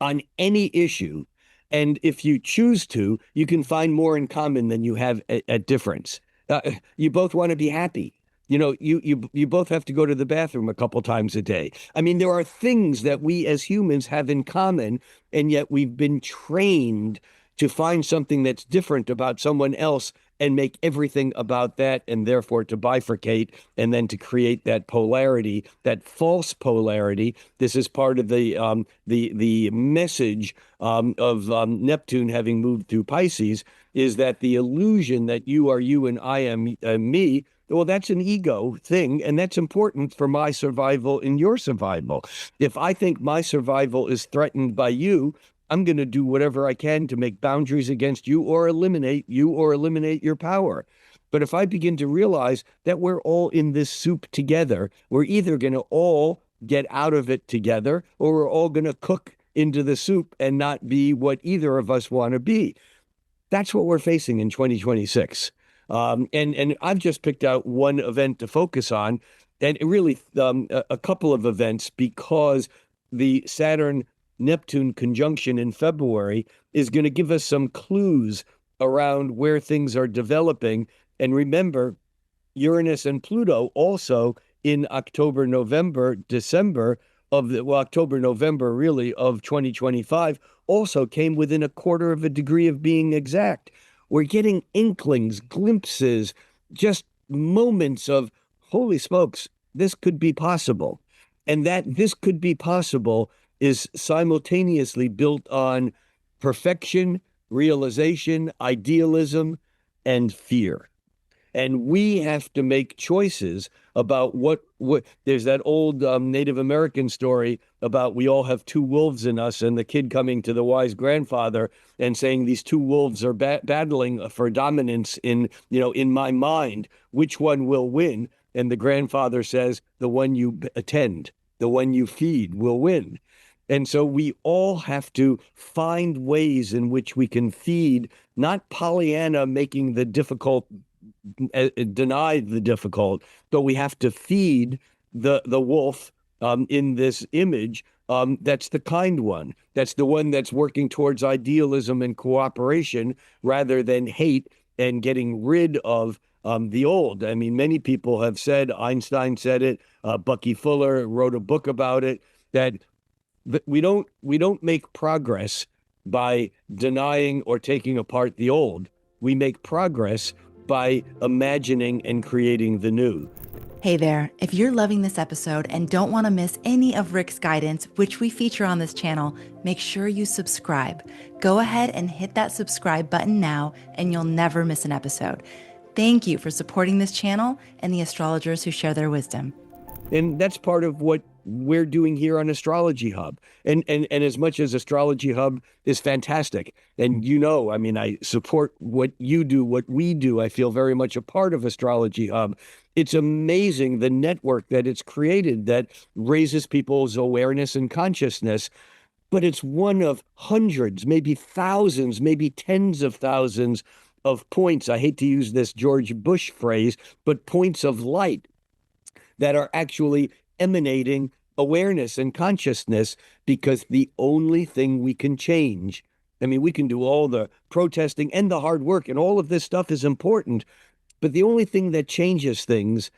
on any issue. And if you choose to, you can find more in common than you have at difference. You both want to be happy. You both have to go to the bathroom a couple times a day. I mean, there are things that we as humans have in common, and yet we've been trained to find something that's different about someone else and make everything about that, and therefore to bifurcate and then to create that polarity, that false polarity. This is part of the message of Neptune having moved through Pisces, is that the illusion that you are you and I am me. Well, that's an ego thing, and that's important for my survival and your survival. If I think my survival is threatened by you, I'm going to do whatever I can to make boundaries against you or eliminate your power. But if I begin to realize that we're all in this soup together, we're either going to all get out of it together, or we're all going to cook into the soup and not be what either of us want to be. That's what we're facing in 2026. And I've just picked out one event to focus on, and really a couple of events, because the Saturn Neptune conjunction in February is going to give us some clues around where things are developing. And remember, Uranus and Pluto also in October, November, October, November, really, of 2025, also came within a quarter of a degree of being exact. We're getting inklings, glimpses, just moments of, holy smokes, this could be possible. And that this could be possible is simultaneously built on perfection, realization, idealism, and fear. And we have to make choices about what there's that old Native American story about we all have two wolves in us, and the kid coming to the wise grandfather and saying these two wolves are battling for dominance in my mind. Which one will win? And the grandfather says, the one you attend, the one you feed will win. And so we all have to find ways in which we can feed, not Pollyanna making the difficult deny the difficult, but we have to feed the wolf in this image. That's the kind one. That's the one that's working towards idealism and cooperation rather than hate and getting rid of the old. I mean, many people have said, Einstein said it, Bucky Fuller wrote a book about it, that we don't make progress by denying or taking apart the old. We make progress by imagining and creating the new. Hey there, if you're loving this episode and don't want to miss any of Rick's guidance, which we feature on this channel, make sure you subscribe. Go ahead and hit that subscribe button now, and you'll never miss an episode. Thank you for supporting this channel and the astrologers who share their wisdom. And that's part of what we're doing here on Astrology Hub. And as much as Astrology Hub is fantastic, and I mean, I support what you do, what we do. I feel very much a part of Astrology Hub. It's amazing the network that it's created that raises people's awareness and consciousness. but it's one of hundreds, maybe thousands, maybe tens of thousands of points. I hate to use this George Bush phrase, but points of light that are actually emanating awareness and consciousness, because the only thing we can change, I mean, we can do all the protesting and the hard work, and all of this stuff is important, but the only thing that changes things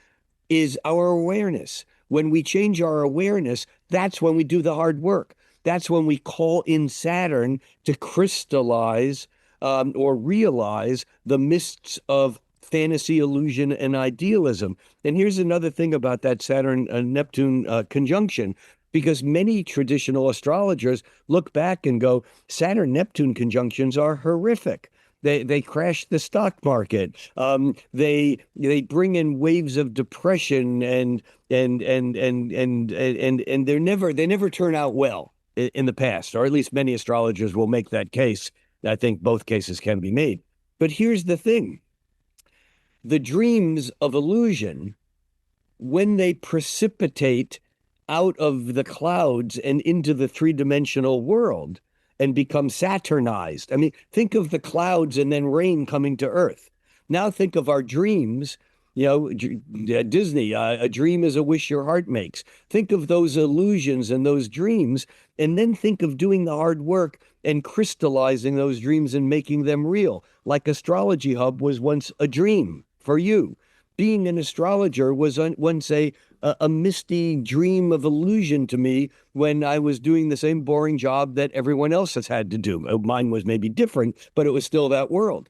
is our awareness. When we change our awareness, that's when we do the hard work. That's when we call in Saturn to crystallize or realize the mists of fantasy, illusion, and idealism. And here's another thing about that Saturn Neptune conjunction, because many traditional astrologers look back and go, Saturn Neptune conjunctions are horrific. They crash the stock market. They bring in waves of depression, and they never turn out well in the past, or at least many astrologers will make that case. I think both cases can be made. But here's the thing: the dreams of illusion, when they precipitate out of the clouds and into the three-dimensional world and become Saturnized. I mean, think of the clouds and then rain coming to Earth. Now think of our dreams. You know, Disney, a dream is a wish your heart makes. Think of those illusions and those dreams, and then think of doing the hard work and crystallizing those dreams and making them real. Like Astrology Hub was once a dream for you. Being an astrologer was once a misty dream of illusion to me when I was doing the same boring job that everyone else has had to do. Mine was maybe different, but it was still that world.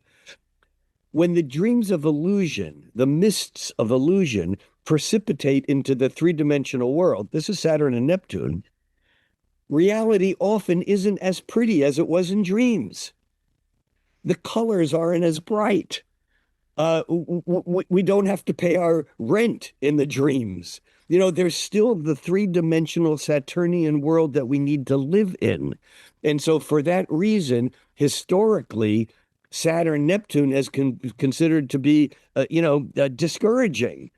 When the dreams of illusion, the mists of illusion, precipitate into the three-dimensional world, this is Saturn and Neptune, reality often isn't as pretty as it was in dreams. The colors aren't as bright. We don't have to pay our rent in the dreams. You know, there's still the three-dimensional Saturnian world that we need to live in. And so for that reason, historically, Saturn Neptune is considered to be, discouraging,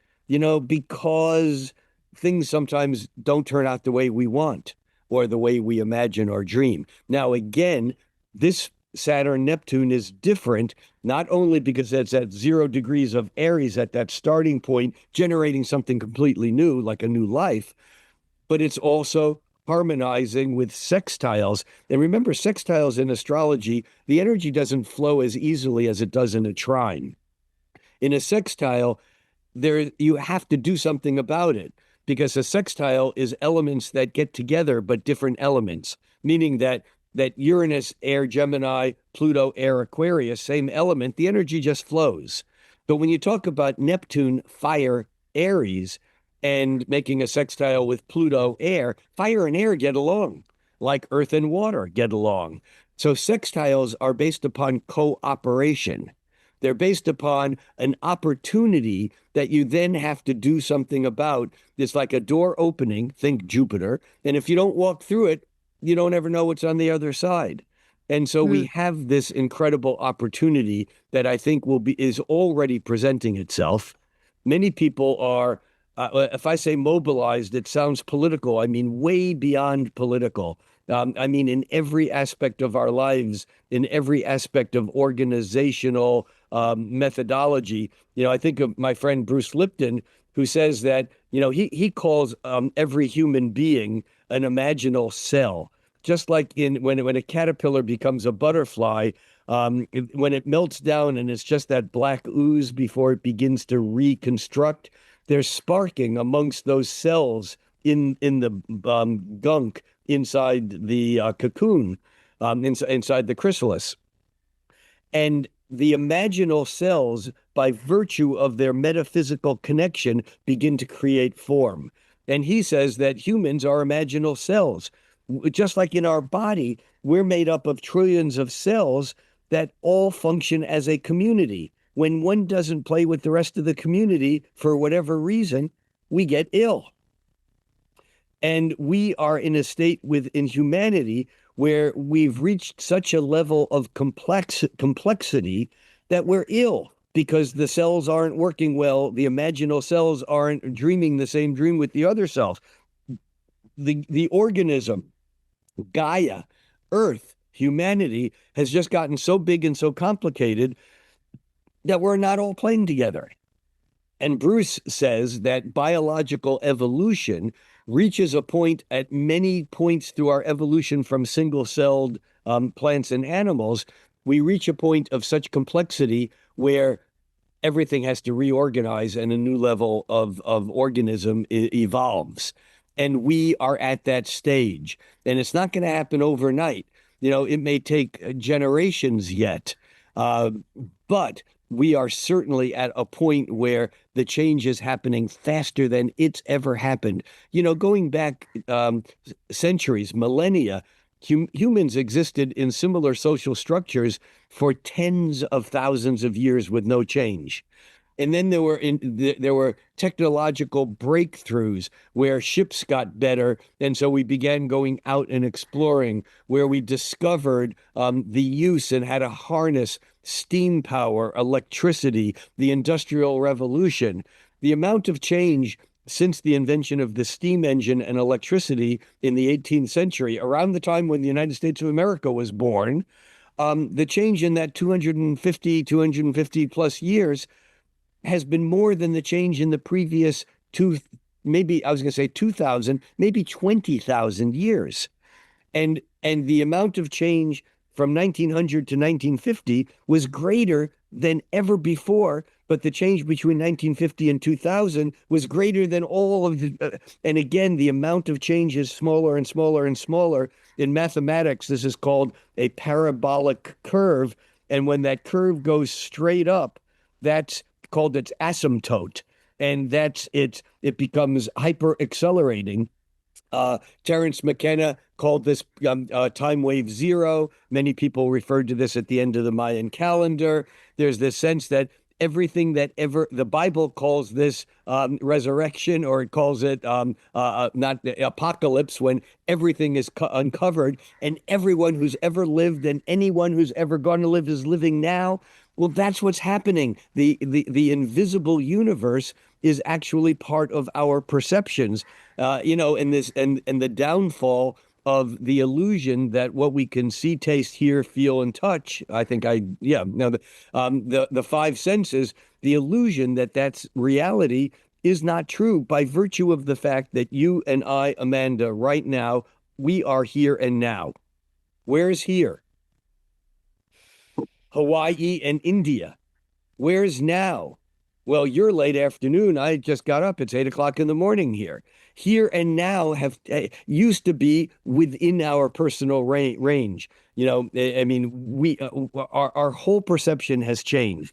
because things sometimes don't turn out the way we want or the way we imagine or dream. Now, again, this Saturn Neptune is different, not only because it's at 0 degrees of Aries at that starting point, generating something completely new, like a new life, but it's also harmonizing with sextiles. And remember, sextiles in astrology, the energy doesn't flow as easily as it does in a trine. In a sextile, you have to do something about it, because a sextile is elements that get together, but different elements, meaning that Uranus, air, Gemini, Pluto, air, Aquarius, same element, the energy just flows. But when you talk about Neptune, fire, Aries, and making a sextile with Pluto, air, fire and air get along, like earth and water get along. So sextiles are based upon cooperation. They're based upon an opportunity that you then have to do something about. It's like a door opening, think Jupiter, and if you don't walk through it, you don't ever know what's on the other side. And so we have this incredible opportunity that I think is already presenting itself. Many people are, if I say mobilized, it sounds political. I mean, way beyond political. I mean, in every aspect of our lives, in every aspect of organizational methodology. I think of my friend Bruce Lipton, who says that, he calls every human being an imaginal cell. Just like when a caterpillar becomes a butterfly, when it melts down and it's just that black ooze before it begins to reconstruct, there's sparking amongst those cells in the gunk inside the cocoon, inside the chrysalis. And the imaginal cells, by virtue of their metaphysical connection, begin to create form. And he says that humans are imaginal cells. Just like in our body, we're made up of trillions of cells that all function as a community. When one doesn't play with the rest of the community for whatever reason, we get ill. And we are in a state in humanity where we've reached such a level of complexity that we're ill because the cells aren't working well. The imaginal cells aren't dreaming the same dream with the other cells. The organism Gaia, Earth, humanity has just gotten so big and so complicated that we're not all playing together. And Bruce says that biological evolution reaches a point at many points through our evolution from single-celled plants and animals. We reach a point of such complexity where everything has to reorganize and a new level of organism evolves. And we are at that stage. And it's not going to happen overnight. It may take generations yet. Uh, but we are certainly at a point where the change is happening faster than it's ever happened. Going back centuries, millennia, humans existed in similar social structures for tens of thousands of years with no change. And then there were technological breakthroughs where ships got better, and so we began going out and exploring, where we discovered the use and how to harness steam power, electricity, the Industrial Revolution. The amount of change since the invention of the steam engine and electricity in the 18th century, around the time when the United States of America was born, the change in that 250 plus years has been more than the change in the previous maybe I was going to say 2,000, maybe 20,000 years. And the amount of change from 1900 to 1950 was greater than ever before, but the change between 1950 and 2000 was greater than all of the, and again, the amount of change is smaller and smaller and smaller. In mathematics, this is called a parabolic curve. And when that curve goes straight up, that's called its asymptote. And it becomes hyper accelerating. Terence McKenna called this time wave zero. Many people referred to this at the end of the Mayan calendar. There's this sense that everything that ever, the Bible calls this resurrection, or it calls it not apocalypse, when everything is uncovered and everyone who's ever lived and anyone who's ever going to live is living now. Well, that's what's happening. The invisible universe is actually part of our perceptions, and the downfall of the illusion that what we can see, taste, hear, feel, and touch. The five senses, the illusion that that's reality is not true by virtue of the fact that you and I, Amanda, right now, we are here and now. Where's here? Hawaii and India. Where's now? Well, you're late afternoon. I just got up. It's 8 o'clock in the morning here. Here and now have used to be within our personal range. I mean, our whole perception has changed,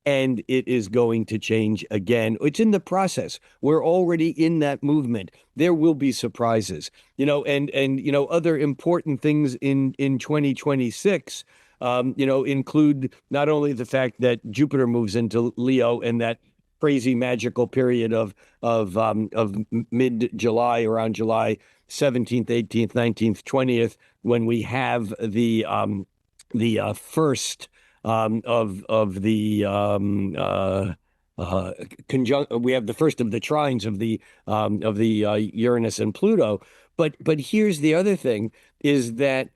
and it is going to change again. It's in the process. We're already in that movement. There will be surprises. And other important things in 2026. Include not only the fact that Jupiter moves into Leo and that crazy magical period of mid-July, around July 17th, 18th, 19th, 20th, when we have the first of the we have the first of the trines of the Uranus and Pluto. But here's the other thing, is that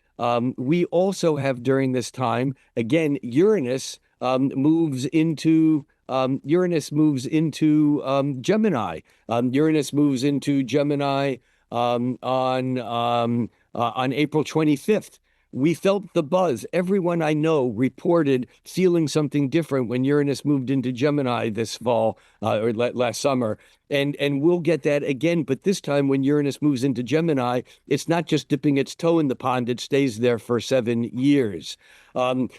we also have during this time, again, Uranus moves into Gemini. Uranus moves into Gemini on April 25th. We felt the buzz. Everyone I know reported feeling something different when Uranus moved into Gemini this fall or last summer. And we'll get that again. But this time when Uranus moves into Gemini, it's not just dipping its toe in the pond. It stays there for 7 years.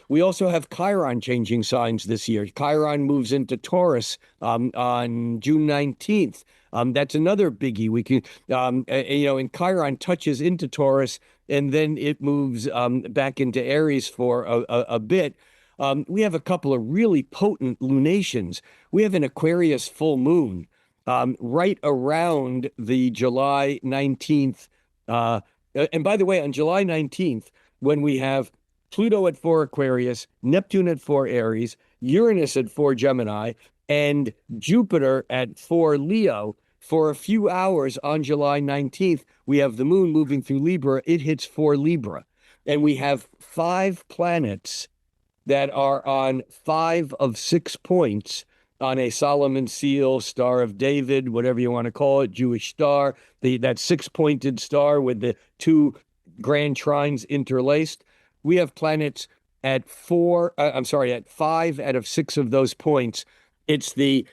We also have Chiron changing signs this year. Chiron moves into Taurus on June 19th. That's another biggie. We can, and Chiron touches into Taurus, and then it moves back into Aries for a bit. We have a couple of really potent lunations. We have an Aquarius full moon right around the July 19th. And by the way, on July 19th, when we have Pluto at 4 Aquarius, Neptune at 4 Aries, Uranus at 4 Gemini, and Jupiter at 4 Leo, for a few hours on July 19th, we have the moon moving through Libra. It hits for Libra. And we have 5 planets that are on 5 of 6 points on a Solomon seal, Star of David, whatever you want to call it, Jewish star, that 6-pointed star with the 2 grand trines interlaced. We have planets at 5 out of 6 of those points. It's the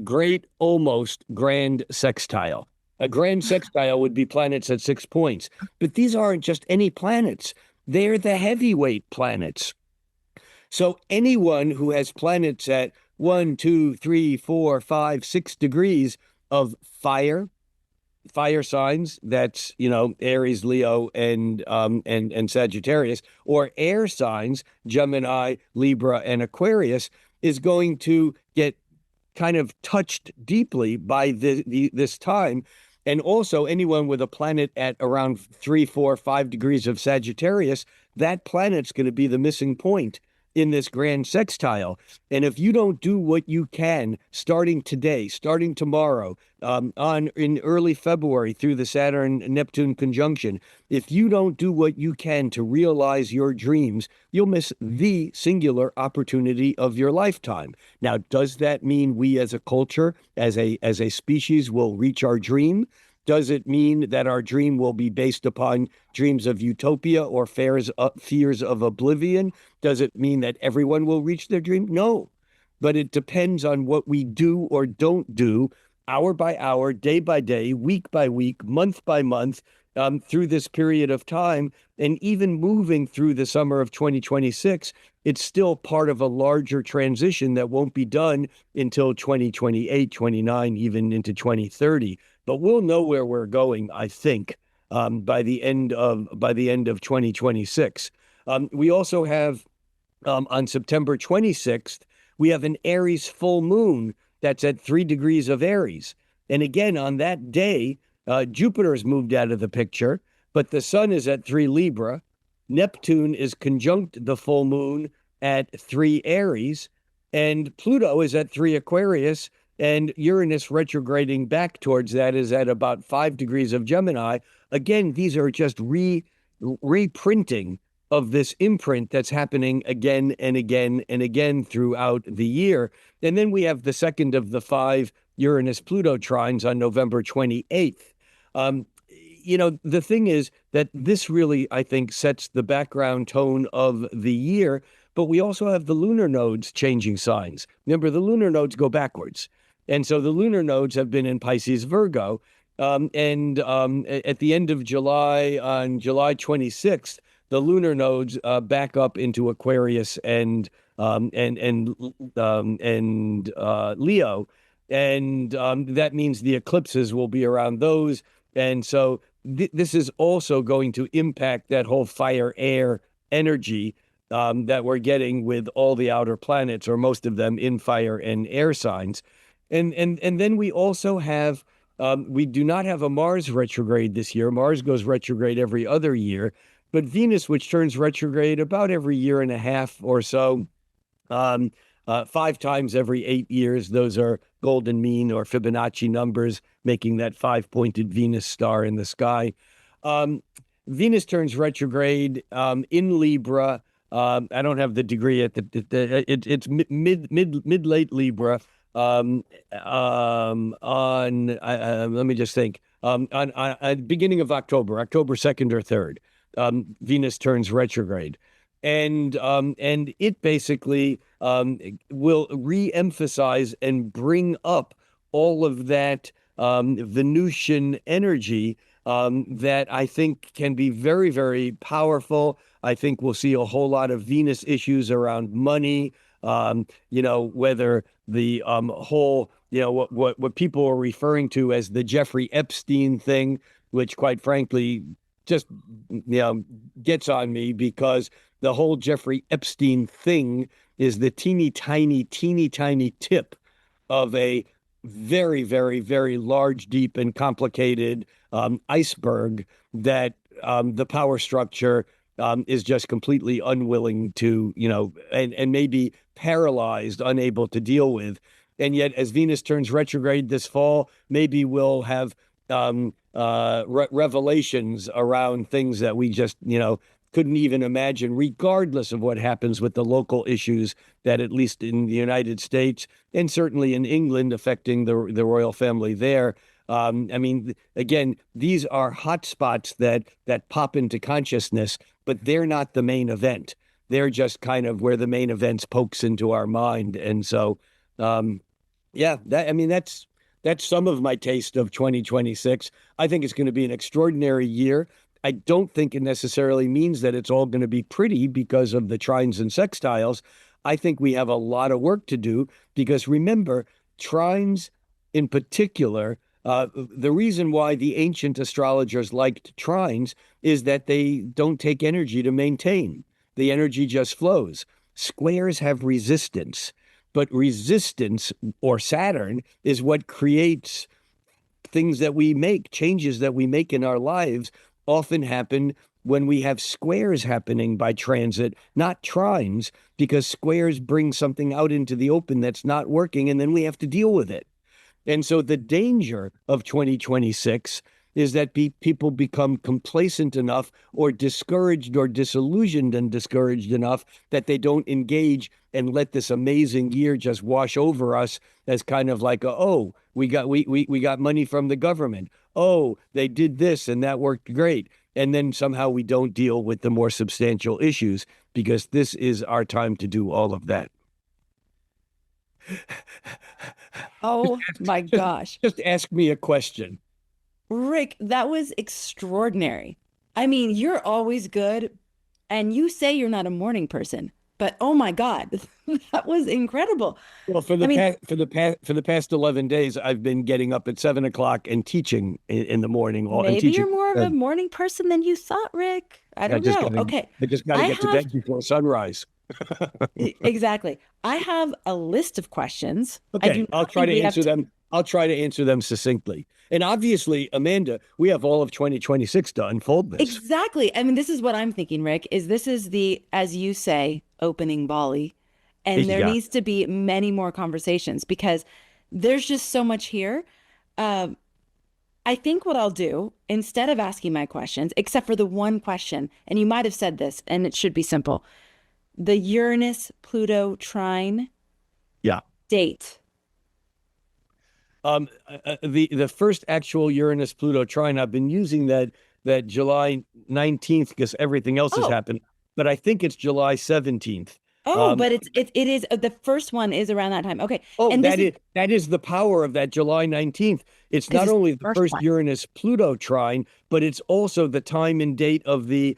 great almost grand sextile. A grand sextile would be planets at 6 points, but these aren't just any planets. They're the heavyweight planets. So anyone who has planets at 1, 2, 3, 4, 5, 6 degrees of fire signs, that's, Aries, Leo, and Sagittarius, or air signs, Gemini, Libra, and Aquarius, is going to get kind of touched deeply by this time. And also anyone with a planet at around 3, 4, 5 degrees of Sagittarius, that planet's going to be the missing point in this grand sextile. And if you don't do what you can starting today, starting tomorrow, in early February through the Saturn Neptune conjunction, if you don't do what you can to realize your dreams, you'll miss the singular opportunity of your lifetime. Now, does that mean we as a culture, as a species, will reach our dream? Does it mean that our dream will be based upon dreams of utopia or fears of oblivion? Does it mean that everyone will reach their dream? No, but it depends on what we do or don't do, hour by hour, day by day, week by week, month by month, through this period of time. And even moving through the summer of 2026, it's still part of a larger transition that won't be done until 2028, 29, even into 2030. But we'll know where we're going, I think, by the end of 2026. We also have on September 26th, we have an Aries full moon that's at 3 degrees of Aries. And again, on that day, Jupiter has moved out of the picture, but the sun is at 3 Libra. Neptune is conjunct the full moon at 3 Aries, and Pluto is at 3 Aquarius, and Uranus retrograding back towards that is at about 5 degrees of Gemini. Again, these are just reprinting of this imprint that's happening again and again and again throughout the year. And then we have the second of the 5 Uranus-Pluto trines on November 28th. The thing is that this really, I think, sets the background tone of the year, but we also have the lunar nodes changing signs. Remember, the lunar nodes go backwards. And so the lunar nodes have been in Pisces, Virgo. At the end of July, on July 26th, the lunar nodes back up into Aquarius and Leo. And that means the eclipses will be around those. And so this is also going to impact that whole fire-air energy that we're getting with all the outer planets, or most of them in fire and air signs. And then we also have, we do not have a Mars retrograde this year. Mars goes retrograde every other year, but Venus, which turns retrograde about every year and a half or so, 5 times every 8 years. Those are golden mean or Fibonacci numbers, making that 5-pointed Venus star in the sky. Venus turns retrograde in Libra. I don't have the degree at it's mid-late Libra. Let me just think. On beginning of October 2nd or 3rd, Venus turns retrograde. And it basically will re-emphasize and bring up all of that Venusian energy that I think can be very, very powerful. I think we'll see a whole lot of Venus issues around money, whether the whole, what people are referring to as the Jeffrey Epstein thing, which quite frankly just, gets on me, because the whole Jeffrey Epstein thing is the teeny tiny tip of a very, very, very large, deep, and complicated iceberg that the power structure is just completely unwilling to, and maybe paralyzed, unable to deal with. And yet, as Venus turns retrograde this fall, maybe we'll have revelations around things that we just, couldn't even imagine, regardless of what happens with the local issues that, at least in the United States and certainly in England, affecting the royal family there. I mean, again, these are hot spots that pop into consciousness, but they're not the main event. They're just kind of where the main events pokes into our mind. And so, yeah, that's some of my taste of 2026. I think it's going to be an extraordinary year. I don't think it necessarily means that it's all going to be pretty because of the trines and sextiles. I think we have a lot of work to do because, remember, trines in particular, the reason why the ancient astrologers liked trines is that they don't take energy to maintain. The energy just flows. Squares have resistance, but resistance, or Saturn, is what creates things that we make, changes that we make in our lives often happen when we have squares happening by transit, not trines, because squares bring something out into the open that's not working, and then we have to deal with it. And so the danger of 2026 is that people become complacent enough or discouraged or disillusioned and discouraged enough that they don't engage and let this amazing year just wash over us as kind of like, oh, we got money from the government. Oh, they did this and that worked great. And then somehow we don't deal with the more substantial issues because this is our time to do all of that. Oh my Just, gosh. just ask me a question. Rick, that was extraordinary. I mean, you're always good, and you say you're not a morning person, but oh my God, that was incredible. Well, I mean, for the past 11 days, I've been getting up at 7 o'clock and teaching in the morning, and maybe teaching. you're more of a morning person than you thought, Rick. I I don't just know. gotta, Okay. I just got to I get to have bed before sunrise. exactly. I have a list of questions. I do Okay, I'll not try think to we have answer them. I'll try to answer them succinctly. And obviously, Amanda, we have all of 2026 to unfold this. exactly. I mean, this is what I'm thinking, Rick, is this is the, as you say, opening volley. And there Yeah. needs to be many more conversations because there's just so much here. Um, I think what I'll do, instead of asking my questions, except for the one question, and you might have said this, and it should be simple, the Uranus Pluto trine Yeah. date. The first actual Uranus Pluto trine, I've been using that July 19th because everything else has Oh, happened, but I think it's July 17th. oh, Um, but it is the first one is around that time. Okay. Oh, And this that is the power of that July 19th. It's because not it's the only the first first one. Uranus-Pluto trine, but it's also the time and date of the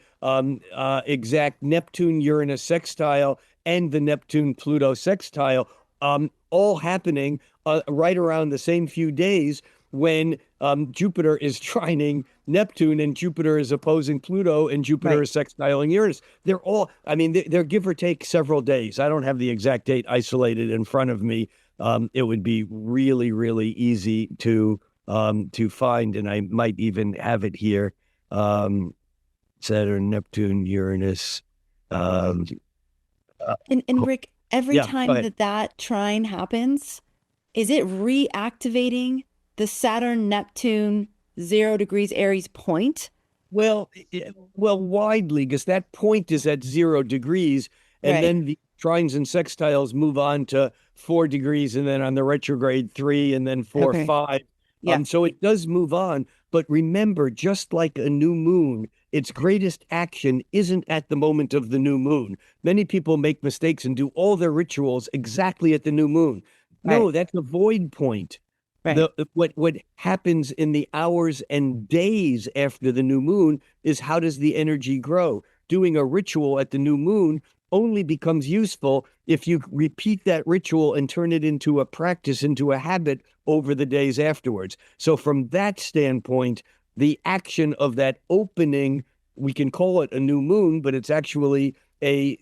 exact Neptune-Uranus sextile and the Neptune-Pluto sextile, all happening right around the same few days when Jupiter is trining Neptune and Jupiter is opposing Pluto and Jupiter Right. is sextiling Uranus. They're all, I mean, they're give or take several days. I don't have the exact date isolated in front of me. It would be really, really easy to find, and I might even have it here. Saturn, Neptune, Uranus. Um, And Rick, every yeah, go time ahead. that that trine happens, is it reactivating the Saturn Neptune 0 degrees Aries point? Well, well, widely, because that point is at 0 degrees, and Right. then the trines and sextiles move on to 4 degrees, and then on the retrograde 3, and then four, Okay. 5. Yeah. So it does move on. But remember, just like a new moon, its greatest action isn't at the moment of the new moon. Many people make mistakes and do all their rituals exactly at the new moon. Right. No, that's a void point. Right. What happens in the hours and days after the new moon is how does the energy grow? Doing a ritual at the new moon only becomes useful if you repeat that ritual and turn it into a practice, into a habit over the days afterwards. So from that standpoint, the action of that opening, we can call it a new moon, but it's actually a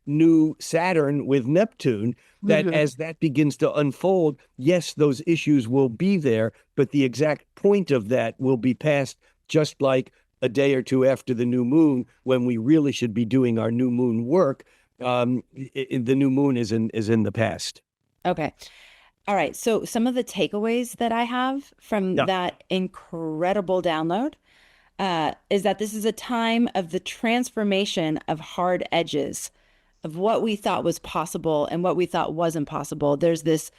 new Saturn with Neptune, that Mhm. as that begins to unfold, yes, those issues will be there, but the exact point of that will be past, just like a day or two after the new moon, when we really should be doing our new moon work. The new moon is in the past. Okay. All right. So some of the takeaways that I have from Yeah. that incredible download is that this is a time of the transformation of hard edges of what we thought was possible and what we thought wasn't possible. There's this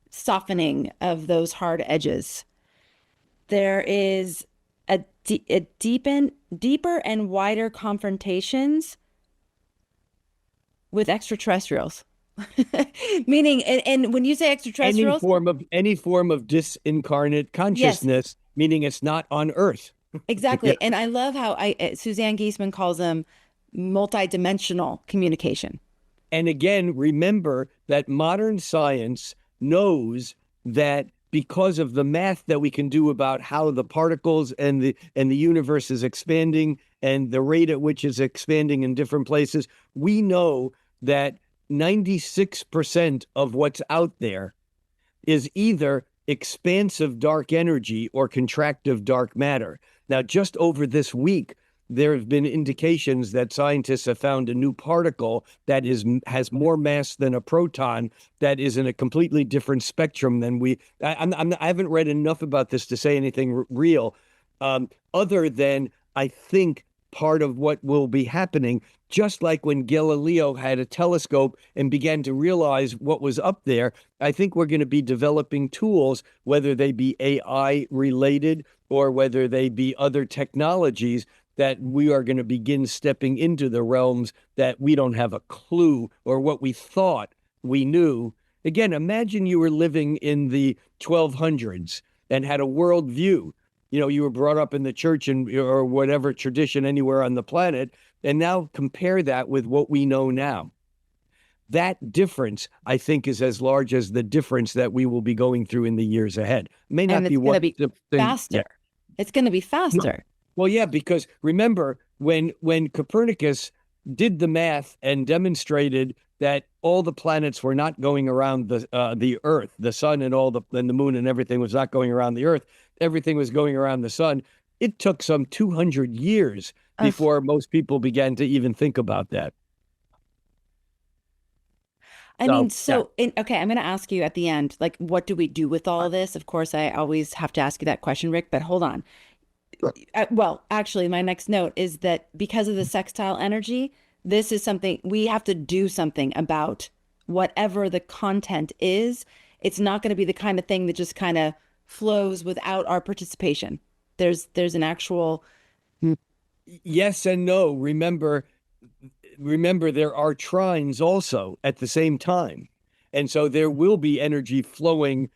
softening of those hard edges. There is deeper and wider confrontations with extraterrestrials. Meaning, and when you say extraterrestrials, Any form of disincarnate yes, consciousness, meaning it's not on Earth. Yeah. exactly. And I love how Suzanne Giesemann calls them multidimensional communication. And again, remember that modern science knows that because of the math that we can do about how the particles and the universe is expanding and the rate at which it's expanding in different places, we know that 96% of what's out there is either expansive dark energy or contractive dark matter. Now, just over this week, there have been indications that scientists have found a new particle that has more mass than a proton, that is in a completely different spectrum than I haven't read enough about this to say anything real, other than I think part of what will be happening, just like when Galileo had a telescope and began to realize what was up there. I think we're going to be developing tools, whether they be AI related or whether they be other technologies, that we are going to begin stepping into the realms that we don't have a clue, or what we thought we knew. Again, imagine you were living in the 1200s and had a world view. You were brought up in the church or whatever tradition anywhere on the planet, and now compare that with what we know now. That difference, I think, is as large as the difference that we will be going through in the years ahead. May not And be it's going to what be the thing. faster. It's going to be faster. Well, yeah, because remember when Copernicus did the math and demonstrated that all the planets were not going around the Earth, the sun and the moon and everything was not going around the Earth. Everything was going around the sun. It took some 200 years before most people began to even think about that. I So, mean, yeah. okay, I'm going to ask you at the end, like, what do we do with all of this? Of course, I always have to ask you that question, Rick, but hold on. Well, actually, my next note is that because of the sextile energy, this is something we have to do something about. Whatever the content is, it's not going to be the kind of thing that just kind of flows without our participation. There's an actual Yes and no. Remember, there are trines also at the same time. And so there will be energy flowing.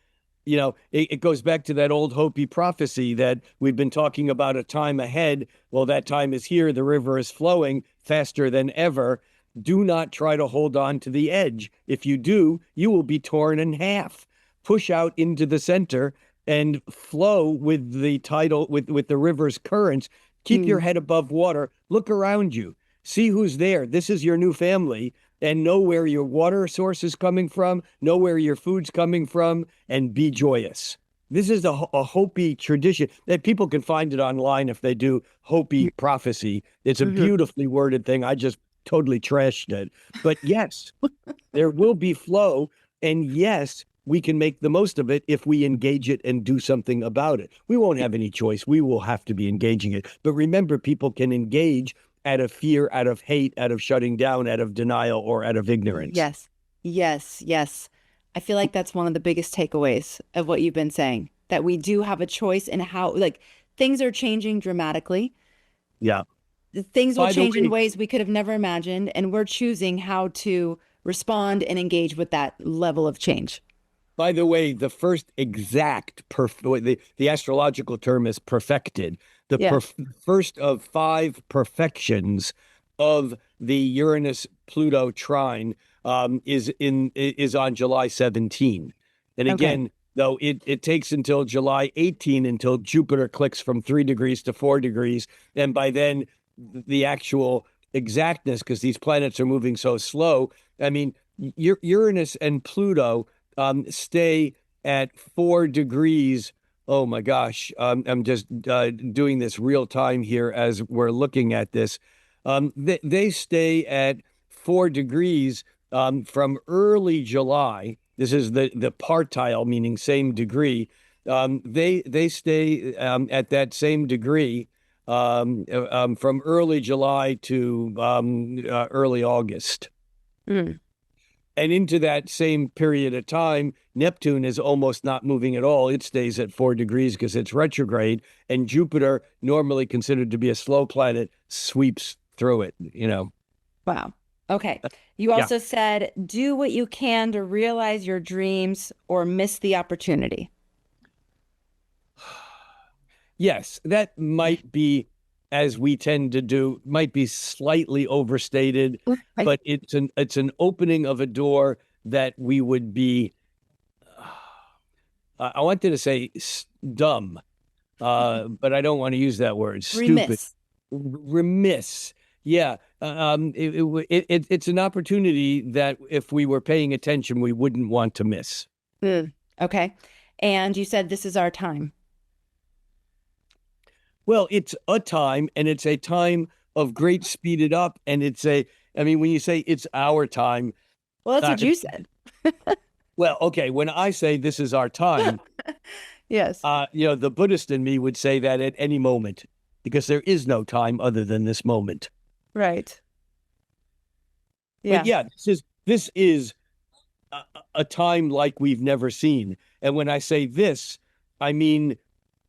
It goes back to that old Hopi prophecy that we've been talking about, a time ahead. Well, that time is here. The river is flowing faster than ever. Do not try to hold on to the edge. If you do, you will be torn in half. Push out into the center and flow with the tidal, with the river's currents. Keep your mm, head above water. Look around you. See who's there. This is your new family, and know where your water source is coming from, know where your food's coming from, and be joyous. This is a Hopi tradition that people can find it online if they do Hopi prophecy. It's a mhm. beautifully worded thing. I just totally trashed it. But yes, there will be flow. And yes, we can make the most of it if we engage it and do something about it. We won't have any choice. We will have to be engaging it. But remember, people can engage out of fear, out of hate, out of shutting down, out of denial, or out of ignorance. Yes, yes, yes. I feel like that's one of the biggest takeaways of what you've been saying, that we do have a choice in how, like, things are changing dramatically. Yeah. Things will By the change in way, ways we could have never imagined, and we're choosing how to respond and engage with that level of change. the first the astrological term is perfected. Yeah. First of five perfections of the Uranus Pluto trine is on July 17. And Okay. again, though it takes until July 18 until Jupiter clicks from 3 degrees to 4 degrees. And by then, the actual exactness, because these planets are moving so slow. I mean, Uranus and Pluto stay at 4 degrees. Oh my gosh. I'm just doing this real time here as we're looking at this. They stay at 4 degrees from early July This is the partile, meaning same degree. They stay at that same degree from early July to early August. Mm. And into that same period of time, Neptune is almost not moving at all. It stays at 4 degrees because it's retrograde. And Jupiter, normally considered to be a slow planet, sweeps through it, you know. Wow. Okay. You Yeah. also said, do what you can to realize your dreams or miss the opportunity. Yes, that might be, as we tend to do, might be slightly overstated, Right. but it's an opening of a door that we would be. I wanted to say dumb, but I don't want to use that word. Stupid, Remiss. remiss. Yeah, it's an opportunity that if we were paying attention, we wouldn't want to miss. Mm. Okay. And you said this is our time. Well, it's a time, and it's a time of great speeded up, and I mean, when you say it's our time, Well, that's uh, what you said. well, okay, when I say this is our time, Yes. the Buddhist in me would say that at any moment, because there is no time other than this moment. Right. But Yeah. yeah, this is a time like we've never seen. And when I say this, I mean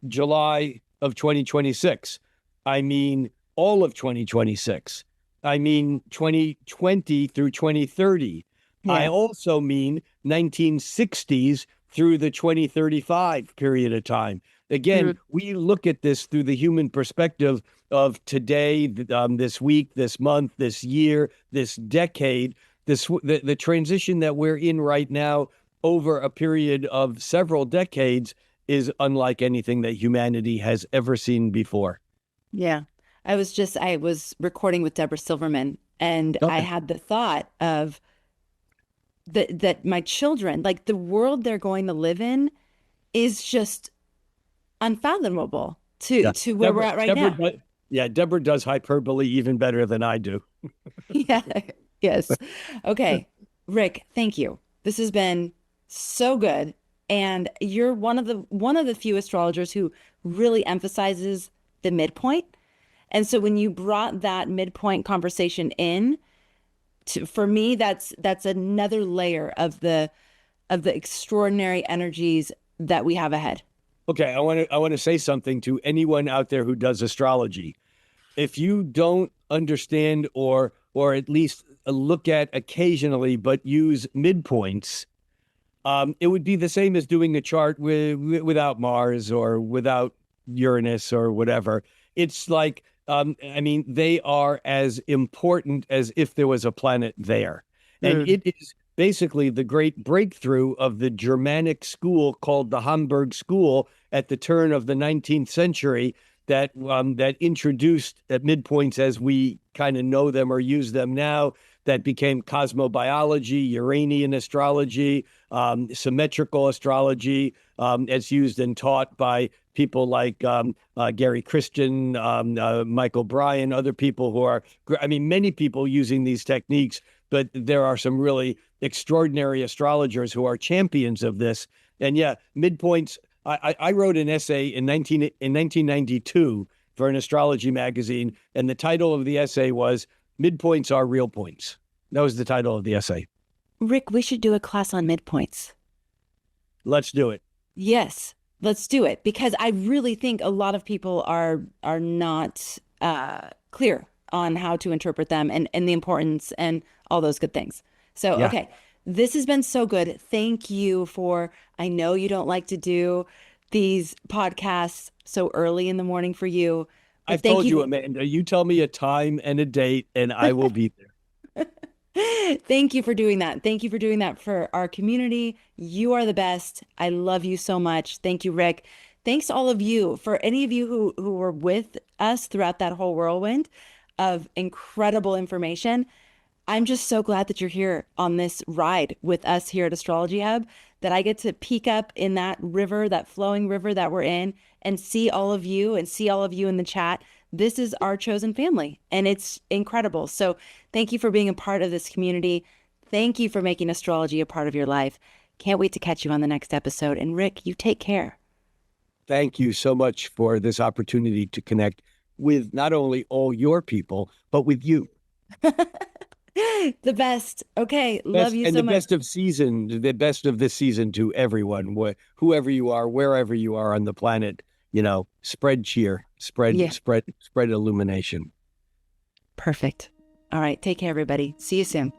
July of 2026. I mean all of 2026. I mean 2020 through 2030. I Yeah. also mean 1960s through the 2035 period of time. Again, Mm. we look at this through the human perspective of today, this week, this month, this year, this decade, the transition that we're in right now over a period of several decades is unlike anything that humanity has ever seen before. Yeah. I was recording with Deborah Silverman, and I Okay. had the thought of that my children, like the world they're going to live in is just unfathomable Yeah. to where we're at right now. Yeah, Deborah does hyperbole even better than I do. Yeah. Yes. Okay. Rick, thank you. This has been so good. And you're one of the few astrologers who really emphasizes the midpoint. And so when you brought that midpoint conversation in, for me, that's another layer of the extraordinary energies that we have ahead. Okay, I want to say something to anyone out there who does astrology. If you don't understand or at least look at occasionally but use midpoints, it would be the same as doing a chart without Mars or without Uranus or whatever. It's like, I mean, they are as important as if there was a planet there. And Mm. it is basically the great breakthrough of the Germanic school called the Hamburg School at the turn of the 19th century that introduced at midpoints as we kind of know them or use them now, that became cosmobiology, Uranian astrology, symmetrical astrology, as used and taught by people like Gary Christian, Michael Bryan, other people who are, I mean, many people using these techniques, but there are some really extraordinary astrologers who are champions of this. And yeah, midpoints. I wrote an essay in 1992 for an astrology magazine, and the title of the essay was "Midpoints Are Real Points." That was the title of the essay. Rick, we should do a class on midpoints. Let's do it. Yes, let's do it because I really think a lot of people are not clear on how to interpret them and the importance and all those good things. So, Yeah, okay, this has been so good. Thank you for, I know you don't like to do these podcasts so early in the morning for you, but I've thank told you, you. Amanda. You tell me a time and a date, and I will be there. Thank you for doing that. Thank you for doing that for our community. You are the best. I love you so much. Thank you, Rick. Thanks to all of you for any of you who were with us throughout that whole whirlwind of incredible information. I'm just so glad that you're here on this ride with us here at Astrology Hub, that I get to peek up in that river, that flowing river that we're in, and see all of you and see all of you in the chat. This is our chosen family, and it's incredible. So thank you for being a part of this community. Thank you for making astrology a part of your life. Can't wait to catch you on the next episode. And Rick, you take care. Thank you so much for this opportunity to connect with not only all your people, but with you. The best. Okay. Love Best, you and so the much. the best of this season to everyone, whoever you are, wherever you are on the planet, spread cheer, Yeah. spread illumination. Perfect. All right. Take care, everybody. See you soon.